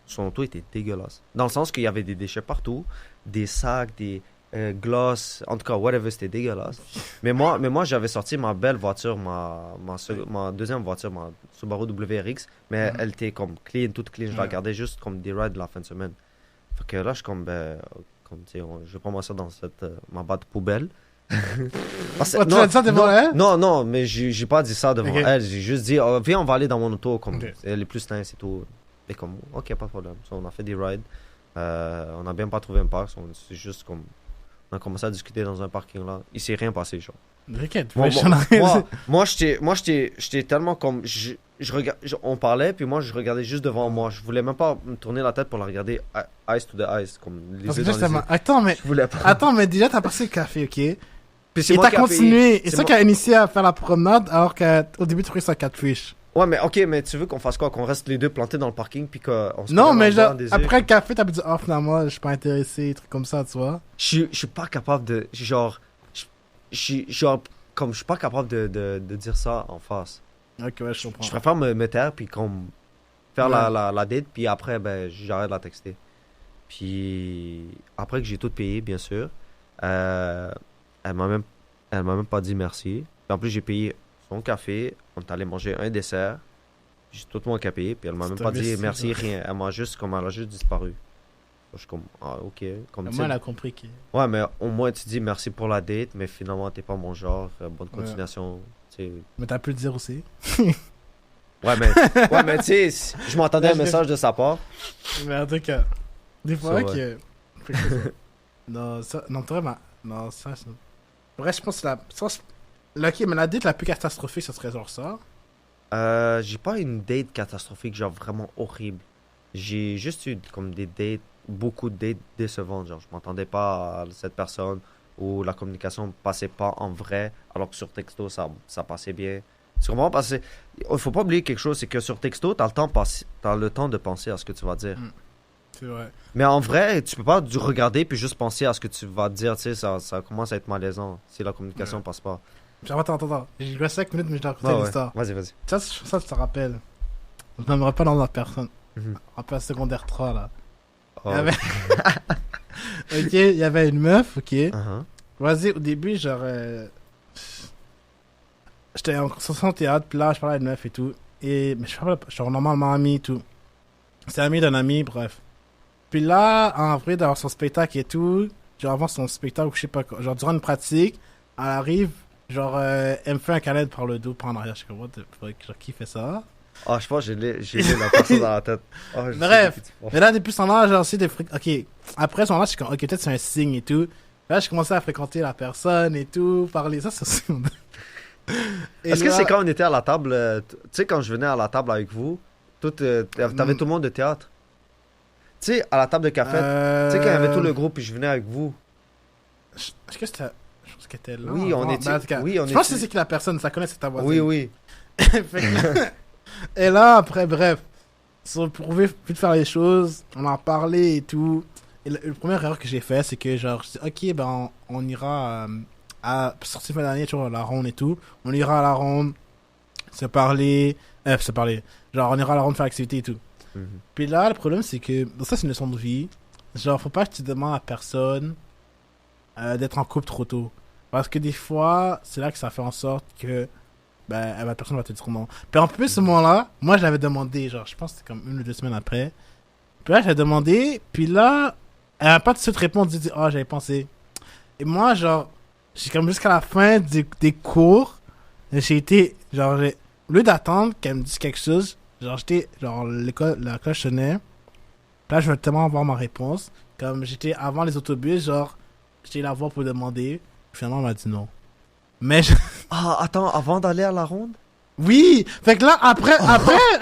Son auto était dégueulasse. Dans le sens qu'il y avait des déchets partout, des sacs, des glosses, en tout cas, whatever, c'était dégueulasse. mais moi j'avais sorti ma belle voiture, ma deuxième voiture, ma Subaru WRX, mais elle était comme clean, toute clean. Je la gardais juste comme des rides de la fin de semaine. Fait que là, je suis comme, tu sais, je vais pas m'en ça dans ma boîte poubelle. Tu as dit ça devant elle? Non, mais j'ai pas dit ça devant Ok. elle. J'ai juste dit, oh, viens, on va aller dans mon auto. Comme, Ok. elle est plus nice et tout. Et comme, ok, pas de problème. So, on a fait des rides. On a bien pas trouvé un parc. C'est juste comme, on a commencé à discuter dans un parking là. Il s'est rien passé, genre. T'inquiète, Moi, j'étais tellement comme, on parlait, puis moi, je regardais juste devant moi. Je voulais même pas me tourner la tête pour la regarder eyes to the eyes, comme les Parce que yeux dans les justement, yeux. Je voulais pas. Attends, mais déjà, t'as passé le café, ok? Puis c'est Et moi t'as qui a payé. continué. Et C'est ça moi- qui a initié à faire la promenade, alors qu'au début, tu pris ça 4 fiches. Ouais, mais ok, mais tu veux qu'on fasse quoi? Qu'on reste les deux plantés dans le parking, puis qu'on se Non, regarde mais en blanc genre, des yeux? après le café, t'as pu dire, oh, finalement, je suis pas intéressé, des trucs comme ça, tu vois. Je suis pas capable de. Genre. Comme je suis pas capable de dire ça en face. Ok, ouais, je comprends. Je préfère me taire, puis comme. Faire Ouais. la date, puis après, ben, j'arrête de la texter. Puis. Après que j'ai tout payé, bien sûr. Elle m'a même pas dit merci. Puis en plus, j'ai payé son café. On est allé manger un dessert. J'ai tout mon payé. Puis elle m'a même C'est pas dit imbécile, merci, ça. rien. Elle a juste disparu. Je suis comme, ah, ok. Comme, tu Moi, sais, elle a compris que. ouais, mais au moins tu dis merci pour la date, mais finalement t'es pas mon genre. Bonne continuation. sais. Mais t'as pu le dire aussi. Ouais, mais tu sais, je m'entendais un message de sa part. Mais en tout cas, des fois Ça, que. Non, ça. Non, vraiment. Non, ça. Bref, je pense que ok, mais la date la plus catastrophique, ça serait genre ça. J'ai pas une date catastrophique, genre vraiment horrible. J'ai juste eu comme des dates, beaucoup de dates décevantes. Genre, je m'entendais pas à cette personne ou la communication passait pas en vrai, alors que sur texto, ça passait bien. C'est vraiment parce il faut pas oublier quelque chose, c'est que sur texto, t'as le temps de penser à ce que tu vas dire. C'est vrai. Mais en vrai, tu peux pas regarder puis juste penser à ce que tu vas dire, tu sais, ça commence à être malaisant si la communication passe pas. Genre, attends. J'ai joué 5 minutes, mais je dois raconter Ouais. l'histoire. Vas-y. Ça, je te rappelle. Je n'aimerais pas dans la personne. Mhm. En plein secondaire 3, là. Oh. Il y avait... Ok, il y avait une meuf, ok. Uh-huh. Vas-y, au début, genre... J'étais en concentration au théâtre, puis là, je parlais à une meuf et tout. Mais je parlais, genre, normalement ami et tout. C'est ami d'un ami, bref. Puis là, en vrai, d'avoir son spectacle et tout, genre avant son spectacle, ou je sais pas quoi, genre durant une pratique, elle arrive, genre, elle me fait un câlin par le dos, par en arrière. Je suis comme, what the fuck, genre, qui fait ça? Ah, je pense que j'ai la personne dans la tête. Ah, je sais Bref. de qui tu parles. Mais là, depuis ce temps-là, genre, aussi des Ok, après ce moment-là, je suis comme, ok, peut-être c'est un signe et tout. Là, je commençais à fréquenter la personne et tout, parler. Ça, c'est aussi. Est-ce que c'est quand on était à la table, tu sais, quand je venais à la table avec vous, t'avais tout le monde de théâtre? Tu sais, à la table de café, tu sais, quand il y avait tout le groupe et je venais avec vous. Est-ce que c'était. Je pense qu'elle était là. Oui, on avant. était- Ben, en tout cas, oui, on je pense était- que c'est qui la personne, ça connaît, c'est ta voisine. Oui. Fait que- et là, après, bref, pour vite faire les choses, on en parlait et tout. Et la première erreur que j'ai fait, c'est que genre, je dis, ok, ben on ira à sortir fin d'année, tu vois, à la ronde et tout. On ira à la ronde, se parler, genre on ira à la ronde faire l'activité et tout. Mhm. Puis là, le problème, c'est que, bon, ça c'est une leçon de vie, genre, faut pas que tu demandes à personne d'être en couple trop tôt. Parce que des fois, c'est là que ça fait en sorte que ben, la personne va te dire non. Puis en plus, ce moment-là, moi, je l'avais demandé, genre, je pense que c'était comme 1 ou 2 semaines après. Puis là, j'ai demandé, puis là, elle n'a pas tout de suite répondu, dit, oh, j'avais pensé. Et moi, genre, j'ai comme jusqu'à la fin des cours, j'ai été, genre, au lieu d'attendre qu'elle me dise quelque chose, genre, j'étais, genre, la cloche sonnait. Puis là, je veux tellement avoir ma réponse. Comme j'étais avant les autobus, genre, j'étais la voir pour demander. Finalement, elle m'a dit non. Mais Ah, attends, avant d'aller à la ronde? oui! Fait que là, après,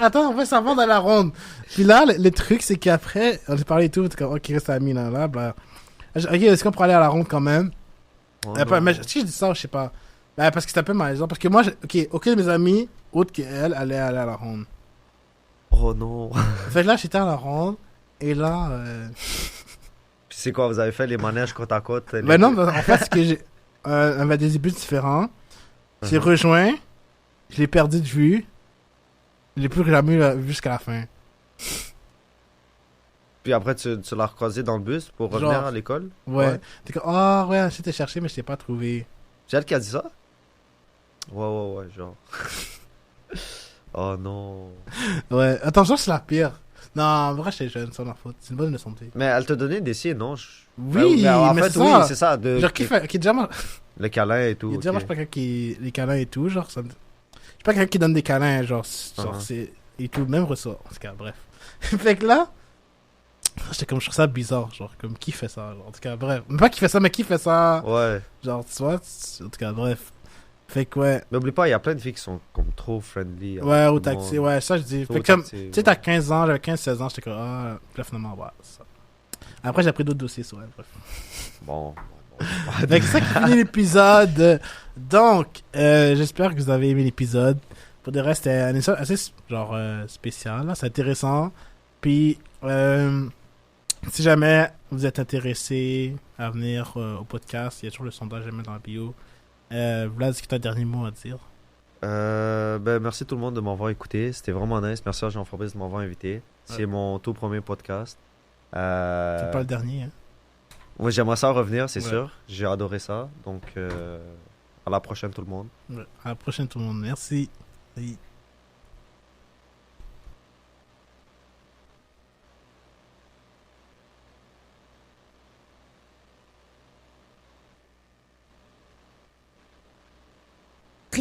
attends, en fait, ça va dans la ronde. Puis là, le truc, c'est qu'après, on s'est parlé et tout, comme, ok, reste ami, là, bla. Ok, est-ce qu'on pourrait aller à la ronde quand même? Oh, Mais si je dis ça, je sais pas. Ben, parce que c'est un peu malaisant. Parce que moi, ok, aucun de mes amis, autre qu'elle, allait aller à la ronde. Oh non. Fait que là, j'étais à la ronde, et là, Puis c'est quoi, vous avez fait les manèges côte à côte? ben non, en fait, c'est que j'ai, on avait des buts différents. J'ai rejoint, je l'ai perdu de vue, je l'ai plus jamais vu jusqu'à la fin. Puis après, tu l'as recroisé dans le bus pour revenir Genre. à l'école? Ouais. T'es comme, ah ouais, j'étais cherché, mais je t'ai pas trouvé. C'est elle qui a dit ça? Ouais, genre. Oh non. Ouais, attention, c'est la pire. Non, en vrai, j'étais jeune, c'est ma faute. C'est une bonne leçon de vie. Mais elle te donnait des signes, non? Oui, en mais fait, c'est oui, ça. c'est ça. Genre, qui fait, qui est déjà, Le câlin et tout. il est déjà, ok. moi, je suis pas quelqu'un qui, les câlins et tout, genre, ça me... Je suis pas quelqu'un qui donne des câlins, genre, Uh-huh. c'est, et tout, même ressort, en tout cas, bref. Fait que là, j'étais comme, je trouve ça bizarre, genre, comme, qui fait ça, genre, en tout cas, bref. Pas qui fait ça, mais qui fait ça, Ouais. genre, tu vois, en tout cas, bref. Fait que, ouais. Mais oublie pas, il y a plein de filles qui sont comme trop friendly. avec Ouais, tout au le taxi, monde. ouais, ça je dis. Trop Fait que comme, taxi, tu sais, t'as 15 ans, j'avais 15-16 ans, j'étais comme, ah, puis là, finalement, ouais, c'est ça. Après, j'ai appris d'autres dossiers, ouais, bref. Bon. Fait que c'est ça qui finit l'épisode. Donc, j'espère que vous avez aimé l'épisode. Pour de reste, c'était un épisode assez, genre, spécial, là, c'est intéressant. Puis, si jamais vous êtes intéressé à venir au podcast, il y a toujours le sondage, jamais dans la bio. Vlad, est-ce que tu as un dernier mot à dire? Ben, merci tout le monde de m'avoir écouté. C'était vraiment nice. Merci à Jean-Fabrice de m'avoir invité. C'est Ouais. mon tout premier podcast. C'est pas le dernier, hein? Ouais, j'aimerais ça revenir, c'est Ouais. sûr. J'ai adoré ça. Donc, à la prochaine tout le monde. Ouais. À la prochaine, tout le monde. Merci. Oui.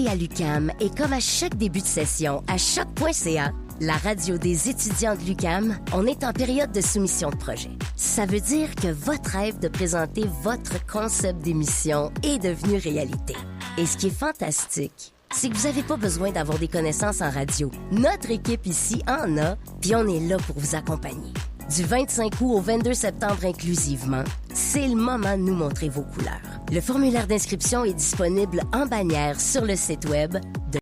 rentrée à l'UQAM et comme à chaque début de session, à choc.ca, la radio des étudiants de l'UQAM, on est en période de soumission de projet. Ça veut dire que votre rêve de présenter votre concept d'émission est devenu réalité. Et ce qui est fantastique, c'est que vous n'avez pas besoin d'avoir des connaissances en radio. Notre équipe ici en a, puis on est là pour vous accompagner. Du 25 août au 22 septembre inclusivement, c'est le moment de nous montrer vos couleurs. Le formulaire d'inscription est disponible en bannière sur le site web de